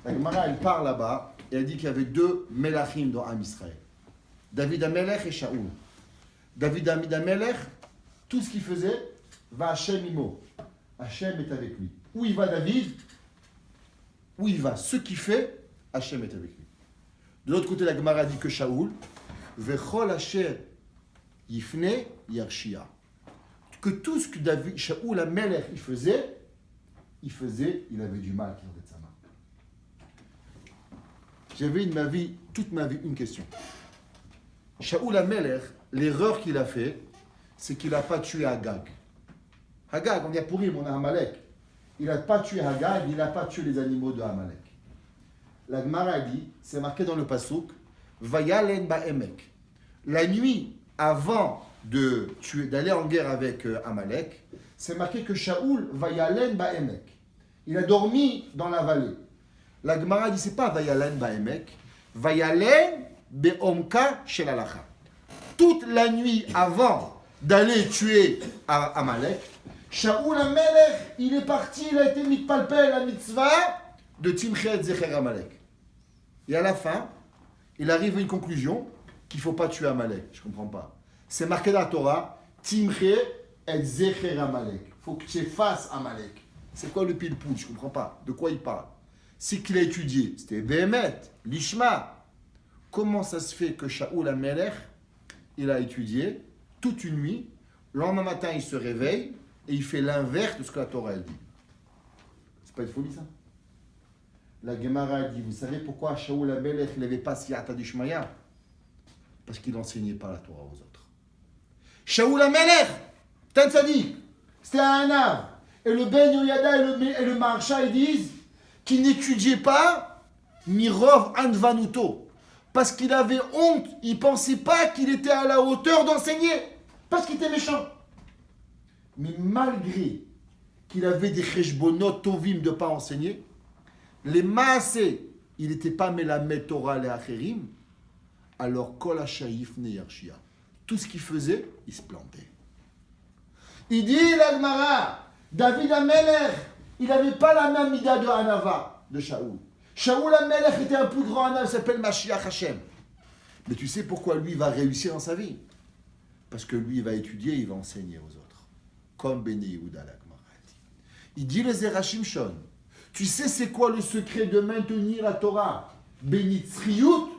La Gemara, elle parle là-bas et elle dit qu'il y avait deux Melachim dans Am Israël. David Amelech et Shaoul. David Amelech, tout ce qu'il faisait, va Hachem Imo. Hachem est avec lui. Où il va David? Où il va? Ce qu'il fait, Hachem est avec lui. De l'autre côté, la Gemara dit que Shaoul, Vechol Asher Yifne Yarshia. Que tout ce que David, Shaoul Amelech, il avait du mal qui sortait de sa main. J'avais toute ma vie, une question. Shaoul Amelech, l'erreur qu'il a fait, c'est qu'il n'a pas tué Agag. Agag, on y a pourri, on a Amalek. Il n'a pas tué Agag, il n'a pas tué les animaux de Amalek. La Gemara dit, c'est marqué dans le pasuk, Vayalen ba'emek. La nuit, avant d'aller en guerre avec Amalek, c'est marqué que Shaoul Vayalen ba'emek. Il a dormi dans la vallée. La Gemara dit, c'est pas Vayalen ba'emek, Vayalen be'omka shel halacha. Toute la nuit avant d'aller tuer Amalek, Shaoul Amelech, il est parti, il a été mitpalpel la mitzvah de Timchet Zecher Amalek. Et à la fin, il arrive à une conclusion qu'il ne faut pas tuer Amalek. Je ne comprends pas. C'est marqué dans la Torah, Timchet et Zecher Amalek. Il faut que tu effaces Amalek. C'est quoi le pile-poule? Je ne comprends pas. De quoi il parle? C'est qu'il a étudié. C'était Behemet, Lishma. Comment ça se fait que Shaoul Amelech, il a étudié toute une nuit, le lendemain matin, il se réveille et il fait l'inverse de ce que la Torah elle dit? C'est pas une folie, ça? La Gemara dit, vous savez pourquoi Shaoul Amelech n'avait pas Siyata d'Ishmaïa? Parce qu'il n'enseignait pas la Torah aux autres. Shaoul Amelech, Tan Tzadik, c'était un âme. Et le Ben Yoyada et le Maharsha, ils disent qu'il n'étudiait pas Mirov Anvanuto. Parce qu'il avait honte, il ne pensait pas qu'il était à la hauteur d'enseigner. Parce qu'il était méchant. Mais malgré qu'il avait des cheshbonot tovim de ne pas enseigner, les maasé, il n'était pas melamed Torah les acherim, alors kol hashayif ne yarshia. Tout ce qu'il faisait, il se plantait. Il dit l'Agmara, David Amelech, il n'avait pas la même mida de Hanava, de Shaoul. Shaoul Amelech était un plus grand Hanava, il s'appelle Mashiach Hashem. Mais tu sais pourquoi lui va réussir dans sa vie? Parce que lui, il va étudier, il va enseigner aux autres. Comme Bnei Yehuda l'Agmara dit. Il dit le Zerachim Shon. Tu sais c'est quoi le secret de maintenir la Torah? Benitzriyut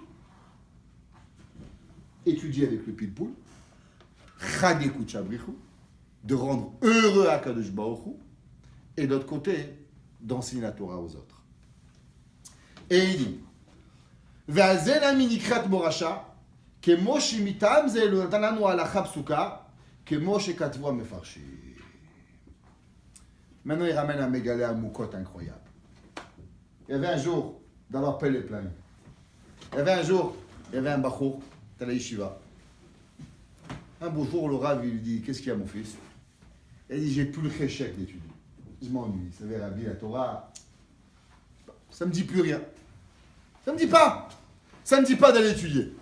étudier avec le pilpoul, Chagekut Shabrichu, de rendre heureux Akadosh Baruch Hu, et d'autre côté, d'enseigner la Torah aux autres. Et il dit, Ve'azenami nikrat morasha, כמו שמטעם זה לא נתן לנו הלכה פסוקה, כמו שכתבו המפרשים. Maintenant, il ramène un mégalé à Moukot incroyable. Il y avait un jour, d'abord paix les pleins. Il y avait un jour, il y avait un bachour, à la yeshiva. Un beau jour, le Rav, il lui dit, qu'est-ce qu'il y a mon fils? Il dit, j'ai plus le cheshek d'étudier. Je m'ennuie, ça veut Rabbi, la Torah, ça me dit plus rien. Ça me dit pas. Ça me dit pas d'aller étudier.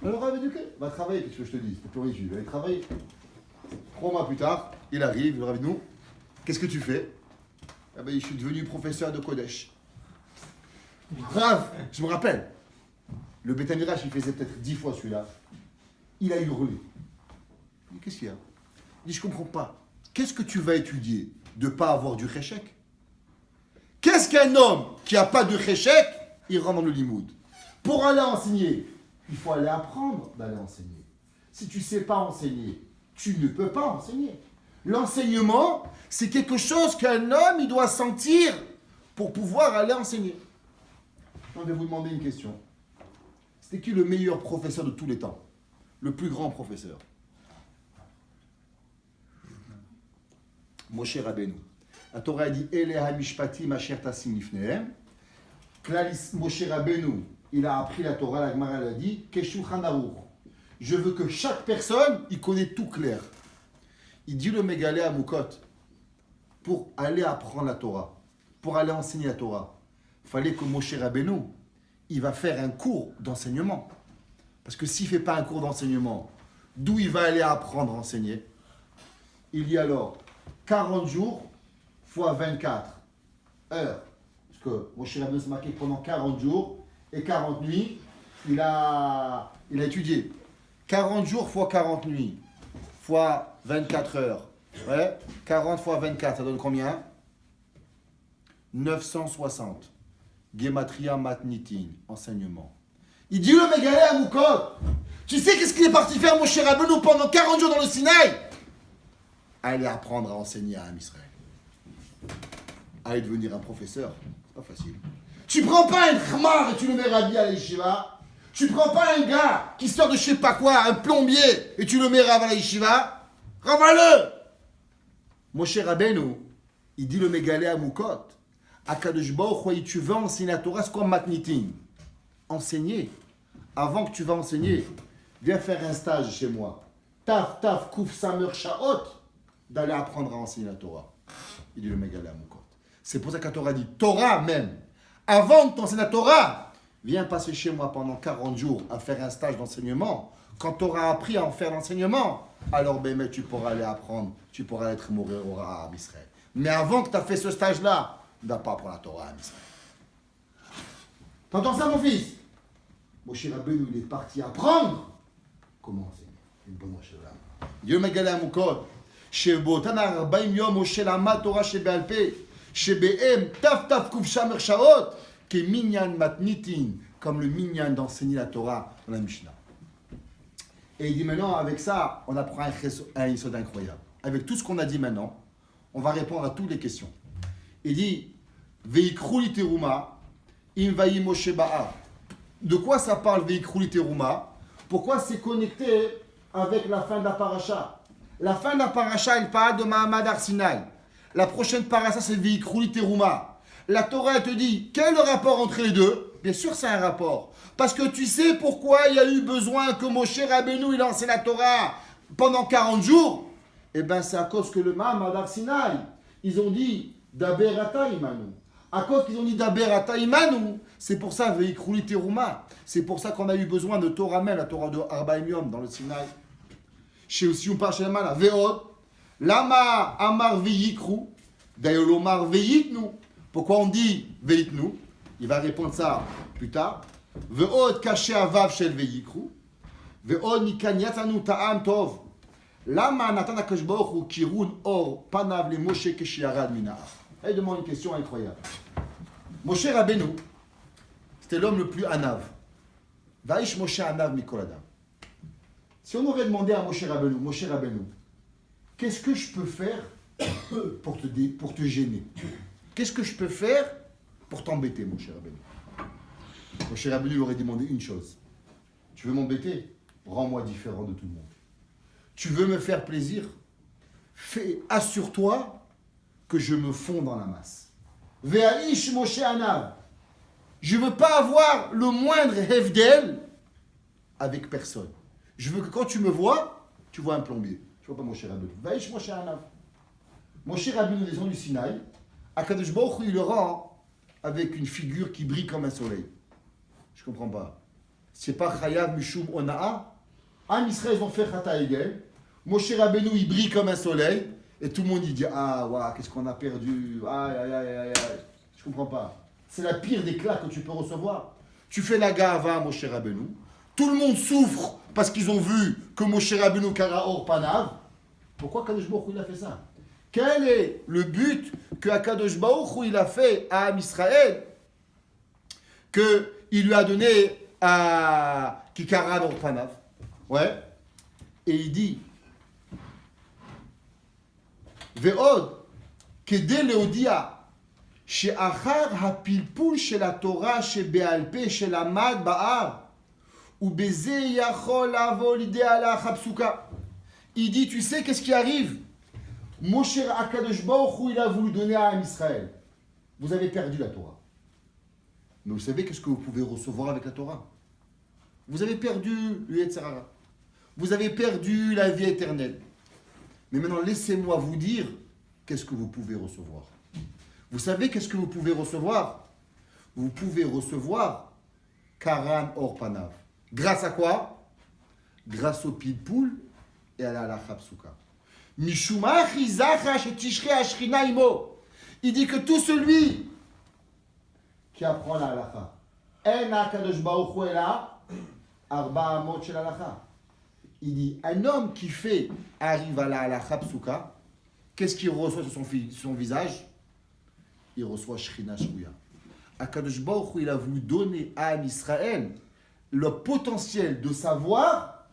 Alors, le Rav éduqué, va travailler, qu'est-ce que je te dis? C'était plus riche, il va aller travailler. 3 mois plus tard, il arrive, le Rav dit, nous, qu'est-ce que tu fais? Ah ben, je suis devenu professeur de Kodesh. Rav, je me rappelle, le Beth Midrash, il faisait peut-être 10 fois celui-là. Il a hurlé. Il dit, qu'est-ce qu'il y a? Il dit, je comprends pas. Qu'est-ce que tu vas étudier? De ne pas avoir du cheshek? Qu'est-ce qu'un homme qui n'a pas de cheshek, il rentre dans le limoud? Pour aller enseigner, il faut aller apprendre d'aller enseigner. Si tu ne sais pas enseigner, tu ne peux pas enseigner. L'enseignement, c'est quelque chose qu'un homme, il doit sentir pour pouvoir aller enseigner. Je vais vous demander une question. C'était qui le meilleur professeur de tous les temps? Le plus grand professeur? Moshe Rabbeinu. La Torah a dit Eleha mishpatim asher tasim lifnehem. Moshe Rabbeinu, il a appris la Torah, la Gemara a dit Keshulchan Aruch. Je veux que chaque personne, il connaît tout clair. Il dit le mégalé à Moukot, pour aller apprendre la Torah, pour aller enseigner la Torah, il fallait que Moshe Rabbeinu, il va faire un cours d'enseignement. Parce que s'il ne fait pas un cours d'enseignement, d'où il va aller apprendre à enseigner? Il y a alors 40 jours fois 24 heures. Parce que Moshe Rabbeinu s'est marqué pendant 40 jours et 40 nuits, il a étudié. 40 jours fois 40 nuits, fois 24 heures. Ouais, 40 fois 24, ça donne combien? 960. Gematria matnitin, enseignement. Il dit le mégalé à Moukot. Tu sais qu'est-ce qu'il est parti faire Moshe Rabbeinu pendant 40 jours dans le Sinaï? Aller apprendre à enseigner à un Israël. Aller devenir un professeur, c'est pas facile. Tu prends pas un khmar et tu le mets rabbi à la yeshiva. Tu prends pas un gars qui sort de je sais pas quoi, un plombier, et tu le mets rav à la yeshiva. Rava-le! Moshe Rabbeinu, il dit le mégalé à Moukot. Akadosh Baruch Hu, tu veux enseigner la Torah, c'est quoi matnitin? Enseigner. Avant que tu vas enseigner, viens faire un stage chez moi. Taf, taf, kouf, samer, shaot, d'aller apprendre à enseigner la Torah. Il dit le mégalé à Moukot. C'est pour ça que la Torah dit, Torah même, avant que tu enseignes la Torah, viens passer chez moi pendant 40 jours à faire un stage d'enseignement. Quand tu auras appris à en faire l'enseignement, alors ben, tu pourras aller apprendre, tu pourras être mourir à Israël. Mais avant que tu aies fait ce stage-là, tu ne dois pas apprendre la Torah à Israël. T'entends ça, mon fils? Moshe Rabbeinu, il est parti apprendre comment enseigner. Une bonne Moshe. Dieu m'a galé à Moukot. שבאותן 40 יום משה למד תורה שבעל פה, שבהם תף קוף שמר שעות, כמניין מתניתין, comme le minyan d'enseigner la Torah dans la Mishnah. Et il dit maintenant, avec ça, on apprend un yesod incroyable. Avec tout ce qu'on a dit maintenant, on va répondre à toutes les questions. Il dit, Veikru literuma, im vayi Moshe ba'a. De quoi ça parle Veikru literuma? Pourquoi c'est connecté avec la fin de la paracha? La fin de la paracha, elle parle de Mahamad Har Sinaï. La prochaine paracha, c'est Veikru literuma. La Torah te dit, quel est le rapport entre les deux? Bien sûr, c'est un rapport. Parce que tu sais pourquoi il y a eu besoin que Moshe Rabbeinu il enseigne la Torah pendant 40 jours? Eh bien, c'est à cause que le Mahamad Har Sinaï, ils ont dit Daberata imanu. À cause qu'ils ont dit Daberata imanu, c'est pour ça Veikru literuma. C'est pour ça qu'on a eu besoin de Torah même, la Torah de Arbaim Yom dans le Sinaï. Chez aussi on parle chez la Mana. Veod, Lama Amar Veikru, Dayolomar Veitnu. Pourquoi on dit Veitnu? Il va répondre ça plus tard. Veod caché avav shel Veikru. Veod mikan yatanu ta'am tov. Lama natan akadosh baruch hu kirun or panav le Moshe keshiarad minah. Elle demande une question incroyable. Moshe Rabbeinu, c'était l'homme le plus anav. Vaïsh Moshe anav mikol adam. Si on aurait demandé à Moshe Rabbeinu, qu'est-ce que je peux faire pour te gêner? Qu'est-ce que je peux faire pour t'embêter, Moshe Rabbeinu? Moshe Rabbeinu lui aurait demandé une chose. Tu veux m'embêter? Rends-moi différent de tout le monde. Tu veux me faire plaisir? Assure-toi que je me fonds dans la masse. Ve'aish Moshe Anav. Je ne veux pas avoir le moindre hefdel avec personne. Je veux que quand tu me vois, tu vois un plombier. Tu vois pas Moshe Rabbeinu. Ve'aish Moshe Anav. Moshe Rabbeinu descend du Sinaï. Akadosh Baruch Hu, il le rend avec une figure qui brille comme un soleil. Je ne comprends pas. C'est pas Chayav Mishum Ona'a. Am Israël, ils ont fait Chata Egel. Moshe Rabbeinu, il brille comme un soleil. Et tout le monde, il dit, ah, ouais, qu'est-ce qu'on a perdu. Aïe, aïe, aïe, aïe, aïe. Je ne comprends pas. C'est la pire des claques que tu peux recevoir. Tu fais la gava à Moshe Rabbeinu. Tout le monde souffre parce qu'ils ont vu que Moshe Rabbeinu Kara Or Panav. Pourquoi Kadosh Baruch Hu, il a fait ça? Quel est le but que Akadosh Baruch Hu, il a fait à Am Israël, qu'il lui a donné à Kikara Or Panav? Ouais. Et il dit, Ve'od, kede leodia, she'achar hapilpul shel haTorah shebe'al pe shel amad ba'ar, ou beze yachol lavo l'idée ala chapsuka. Il dit, tu sais qu'est-ce qui arrive? Moshe Akadosh Baruch Hu, il a voulu donner à Israël. Vous avez perdu la Torah. Mais vous savez qu'est-ce que vous pouvez recevoir avec la Torah? Vous avez perdu le Yetzer Hara. Vous avez perdu la vie éternelle. Mais maintenant, laissez-moi vous dire qu'est-ce que vous pouvez recevoir. Vous savez qu'est-ce que vous pouvez recevoir? Vous pouvez recevoir Karan Or Panav. Grâce à quoi? Grâce au pilpoul et à la halakha psuka. Mishuma chizacha shetishrei ashrina imo. Il dit que tout celui qui apprend la halakha, en hakadosh baruch hu ela arba amot shel halakha. Il dit, un homme qui arrive à la halakha psuka, qu'est-ce qu'il reçoit sur son visage? Il reçoit Shrina Shruya. Akadosh Baruch Hu, il a voulu donner à Israël le potentiel de savoir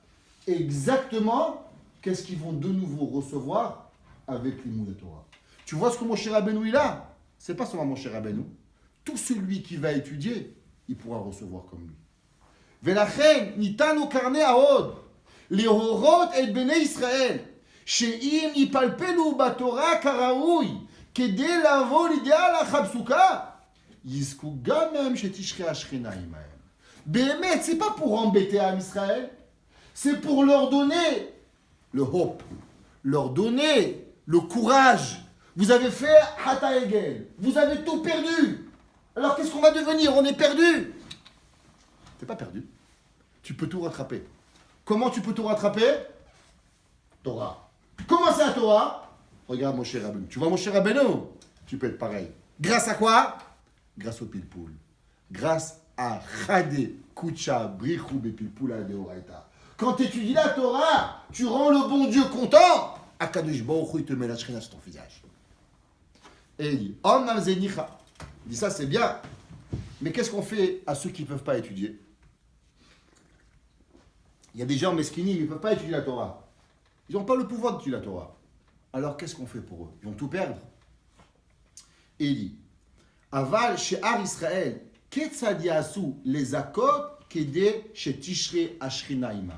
exactement qu'est-ce qu'ils vont de nouveau recevoir avec l'Imoud de Torah. Tu vois ce que Moshe Rabbeinu il a? C'est pas seulement Moshe Rabbeinu. Tout celui qui va étudier, il pourra recevoir comme lui. Velachen nitanu karne haod. להורות את בני ישראל שאם יפלפלו בתורה כראוי כדי לבוא לידי הלכה פסוקה יזכו גם מהם שתשכי השכינה עמהם. באמת, c'est pas pour embêter Am Israël, c'est pour leur donner le hope, leur donner le courage. Vous avez fait Hata Egel, vous avez tout perdu. Alors qu'est-ce qu'on va devenir? On est perdu. T'es pas perdu. Tu peux tout rattraper. Comment tu peux tout rattraper? Torah. Comment c'est la Torah? Regarde Moshe Rabbeinu. Tu vois Moshe Rabbeinu? Tu peux être pareil. Grâce à quoi? Grâce au pilpoul. Grâce à Chade Kucha Brichou Bepilpoul Adeoraita. Quand tu étudies la Torah, tu rends le bon Dieu content. Akadosh Baruch Hu, il te met la shrina sur ton visage. Et il dit, Omnam Zenicha. Il dit ça c'est bien. Mais qu'est-ce qu'on fait à ceux qui ne peuvent pas étudier? Il y a des gens mesquini, ils ne peuvent pas étudier la Torah. Ils n'ont pas le pouvoir d'étudier la Torah. Alors qu'est-ce qu'on fait pour eux? Ils vont tout perdre. Et il dit, Aval she'ar Israël, ketzad yasu les akot kede shetishrei ashrina imam.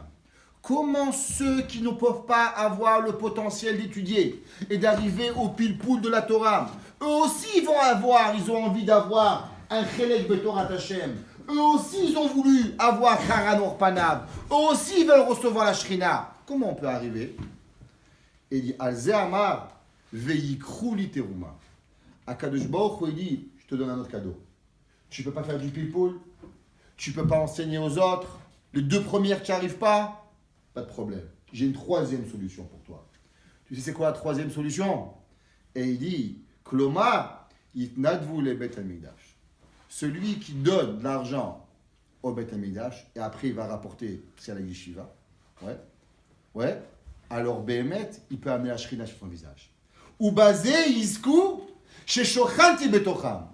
Comment ceux qui ne peuvent pas avoir le potentiel d'étudier et d'arriver au pilpoul de la Torah, eux aussi ils ont envie d'avoir un chelek betorat Hashem. Eux aussi, ils ont voulu avoir Karan Or Panav. Eux aussi, ils veulent recevoir la Shrina. Comment on peut arriver? Et il dit, Alze Amar, Veikru li teruma. Akadosh Baruch Hu, il dit, je te donne un autre cadeau. Tu ne peux pas faire du people, tu ne peux pas enseigner aux autres. Les deux premières, tu n'y arrives pas. Pas de problème. J'ai une troisième solution pour toi. Tu sais c'est quoi la troisième solution? Et il dit, Kloma, yitnadvu le Bet Hamikdash. Celui qui donne de l'argent au Bet Hamikdash, et après il va rapporter, c'est à la yeshiva, ouais, alors Behemet, il peut amener la shrina sur son visage. Ou basé, yisku, chez Shochanti Betocham.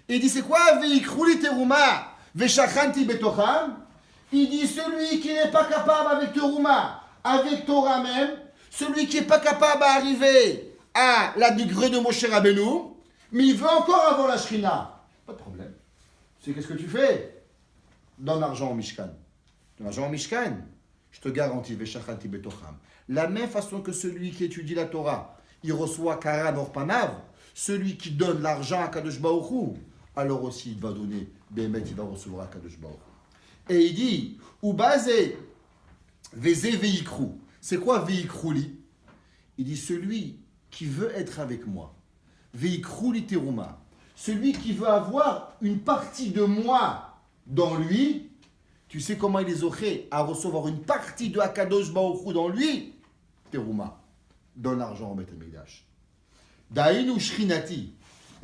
Et il dit, c'est quoi? Veikru li teruma, veshachanti Betocham. Il dit, celui qui n'est pas capable avec teruma, avec Torah même, celui qui n'est pas capable d'arriver à la degré de Moshe Rabbeinu, mais il veut encore avoir la Shrina. Pas de problème. Tu sais qu'est-ce que tu fais? Donne l'argent au Mishkan. Donne l'argent au Mishkan. Je te garantis, Veshachanti Betocham. La même façon que celui qui étudie la Torah, il reçoit Karan Orpanav, celui qui donne l'argent à Kadosh Baruch Hu, alors aussi il va donner, Bémet, il va recevoir à Kadosh Baruch Hu. Et il dit, ou basé, Vézé Veikru. C'est quoi Veikrouli? Il dit, celui qui veut être avec moi. Veikrouli Teruma. Celui qui veut avoir une partie de moi dans lui. Tu sais comment il les aurait à recevoir une partie de Akadosh Baruch Hu dans lui? Teruma. Donne l'argent au Beth Amikdash. Dainu Shrinati.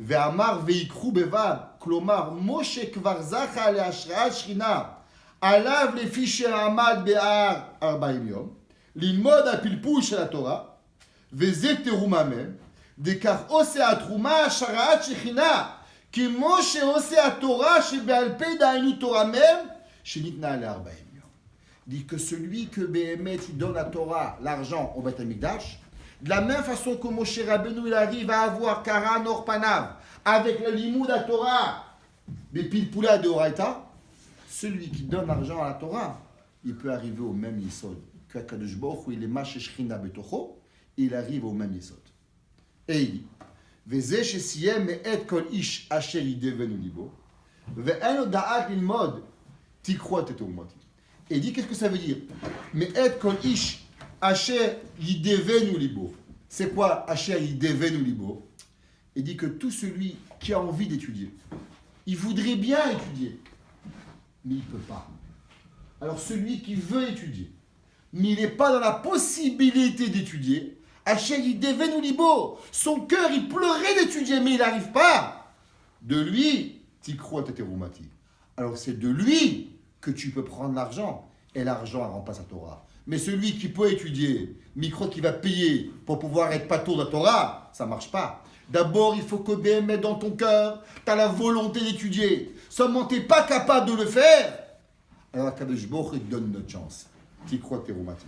Ve'amar veikru bevav. Klomar Moshe kvar zacha le'ashra Shrina. Alav lefi she'amad be'ar 40 yom. L'ilmod הפלפול של התורה, וזה תרומה מהם, דכך עושה התרומה השראת שכינה, כמו שעושה התורה שבעל פה דהיינו תורה מהם, שניתנה ל-40 יום. Dit que celui que Béhémet il donne à Torah l'argent au Beth Amikdash, de la même façon que Moshe Rabbeinu il arrive à avoir Karan Orpanav avec le limoud à Torah, des pilpoula de Horaïta, celui qui donne l'argent à la Torah, il peut arriver au même yisod. Qu'Akadosh Baruch Hu il est maché Shrina betocho, il arrive au même yisod. Et il dit, Veze shesiyem me'et kol ish asher yidevenu libo, ve'en da'at lilmod tikruat et umoti. Et il dit, qu'est-ce que ça veut dire? Me'et kol ish asher yidevenu libo. C'est quoi asher yidevenu libo? Il dit que tout celui qui a envie d'étudier, il voudrait bien étudier, mais il ne peut pas. Alors celui qui veut étudier, mais il n'est pas dans la possibilité d'étudier, Hachem il devenu libo, son cœur il pleurait d'étudier, mais il n'arrive pas. De lui, tikruat eterumati. Alors c'est de lui que tu peux prendre l'argent, et l'argent remplace la Torah. Mais celui qui peut étudier, mais il croit qu'il va payer pour pouvoir être patour de la Torah, ça ne marche pas. D'abord, il faut que BM dans ton cœur, tu as la volonté d'étudier. Seulement, tu n'es pas capable de le faire. Alors, Kadosh Baruch Hu te donne notre chance. תקחו תרומתי.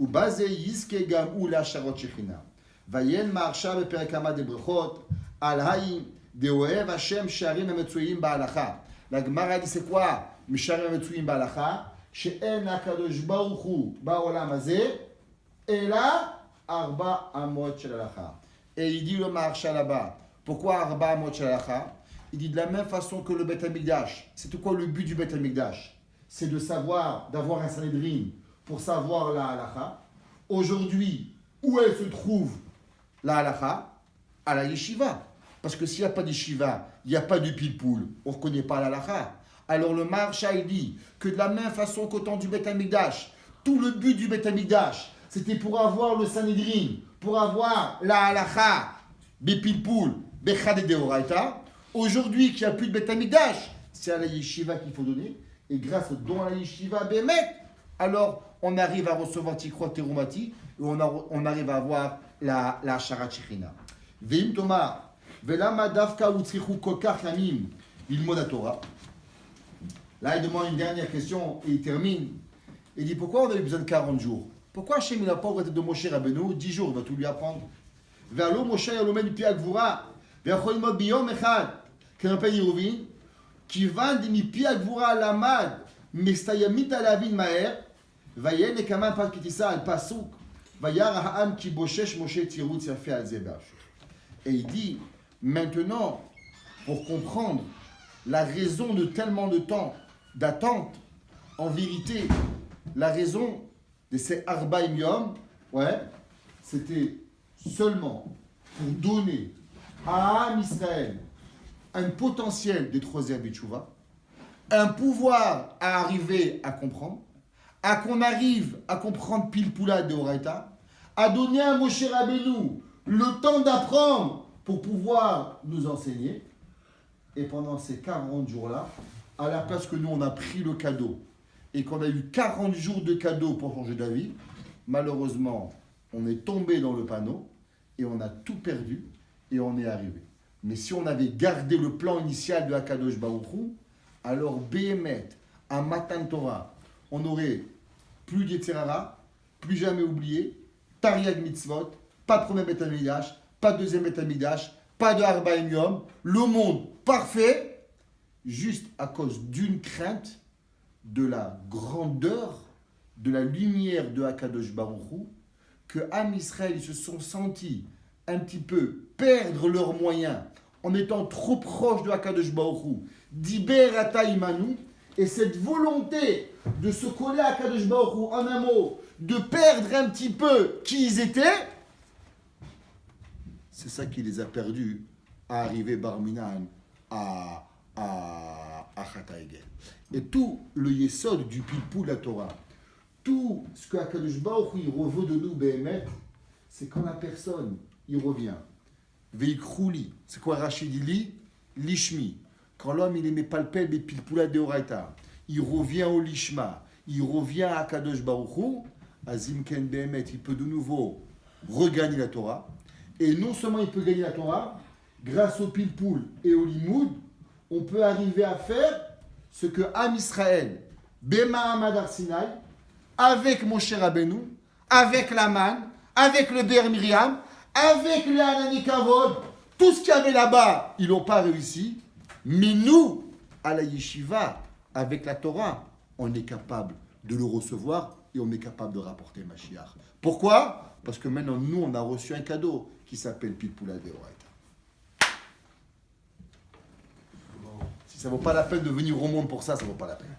ובזה יזכה גם הוא להשערות שכינה. ויין מהרשע בפרק כמה דברכות, על האי דאוהב השם שערים המצויים בהלכה. לגמרא dit c'est quoi? משערים המצויים בהלכה, שאין הקדוש ברוך הוא בעולם הזה, אלא 4 אמות של הלכה. Et il dit le marcha là-bas, pourquoi 4 אמות של הלכה? Il dit de la même façon que le Beth Amikdash. C'est quoi le but du Beth Amikdash? C'est de savoir, d'avoir un Sanhedrin, pour savoir la halakha. Aujourd'hui, où elle se trouve, la halakha? À la yeshiva. Parce que s'il n'y a pas d'yeshiva, il n'y a pas de pilpoul, on ne reconnaît pas la halakha. Alors le Maharsha, il dit que de la même façon qu'au temps du Beth Amikdash, tout le but du Beth Amikdash, c'était pour avoir le Sanhedrin, pour avoir la halakha, bepilpoul, bechad et deoraita. Aujourd'hui, qu'il n'y a plus de Beth Amikdash, c'est à la yeshiva qu'il faut donner. Et grâce au don à la yeshiva bémet, alors on arrive à recevoir Tikro Terumati et on arrive à avoir la Sharat Shechina. Veim Toma, Velama Davka Utzrichu Kokach Yamim, Ilmod Torah. Là, il demande une dernière question et il termine. Il dit pourquoi on a eu besoin de 40 jours? Pourquoi Hachem n'a pas arrêté de Moshe Rabbeinu 10 jours, il va tout lui apprendre. Ve'alo Moshe Yalomen Pi Agvura, ve'achol imod biyom echad, Kenapen Yeruvin, כיוון דמפי הגבורה למד מסתיימית להבין מהר ויהיה נקמה פת כתיסה על פסוק וירא העם כי בושש משה תירוץ יפה על זה בהשוך. Et il dit maintenant pour comprendre la raison de tellement de temps d'attente, en vérité la raison de ces 40 yom, ouais, c'était seulement pour donner à Am Israël un potentiel de 3e Betchouva, un pouvoir à arriver à comprendre, à qu'on arrive à comprendre pile poula de Horaïta, à donner à Moshe Rabbeinu le temps d'apprendre pour pouvoir nous enseigner. Et pendant ces 40 jours-là, à la place que nous on a pris le cadeau et qu'on a eu 40 jours de cadeau pour changer d'avis, malheureusement, on est tombé dans le panneau et on a tout perdu et on est arrivé. Mais si on avait gardé le plan initial de Akadosh Baruch Hu, alors Béhémet, à Matan Torah, on aurait plus d'Yetzerara, plus jamais oublier, Tariag Mitzvot, pas de premier Beth Amidash, pas de deuxième Beth Amidash, pas de Arbaim Yom, le monde parfait, juste à cause d'une crainte de la grandeur, de la lumière de Hakadosh Baruch Hu, que Am Israël se sont sentis un petit peu perdre leurs moyens en étant trop proches de Hakadosh Baruch Hu, d'Iber Ata Imanu, et cette volonté de se coller à Hakadosh Baruch Hu, en un mot, de perdre un petit peu qui ils étaient, c'est ça qui les a perdus à arriver Barminan à Chata Egel. Et tout le yesod du pilpul la Torah, tout ce que Hakadosh Baruch Hu il reveut de nous, Behemet, c'est quand la personne, il revient. Veikrouli, c'est quoi Rachid dit? Lishmi. Quand l'homme il aimait palpel, mais pilpula de Oraita, il revient au Lishma, il revient à Hakadosh Baruch Hu, Azim Ken Behemet, il peut de nouveau regagner la Torah. Et non seulement il peut gagner la Torah, grâce au pilpul et au limoud, on peut arriver à faire ce que Am Israël, Bema Hamad Sinai, avec Moshe Rabbeinu, avec la manne, avec le Ber Miriam, avec les Hanani Kavod, tout ce qu'il y avait là-bas, ils n'ont pas réussi. Mais nous, à la yeshiva, avec la Torah, on est capable de le recevoir et on est capable de rapporter Mashiach. Pourquoi? Parce que maintenant, nous, on a reçu un cadeau qui s'appelle Pilpula Deoraita. Si ça ne vaut pas la peine de venir au monde pour ça, ça ne vaut pas la peine.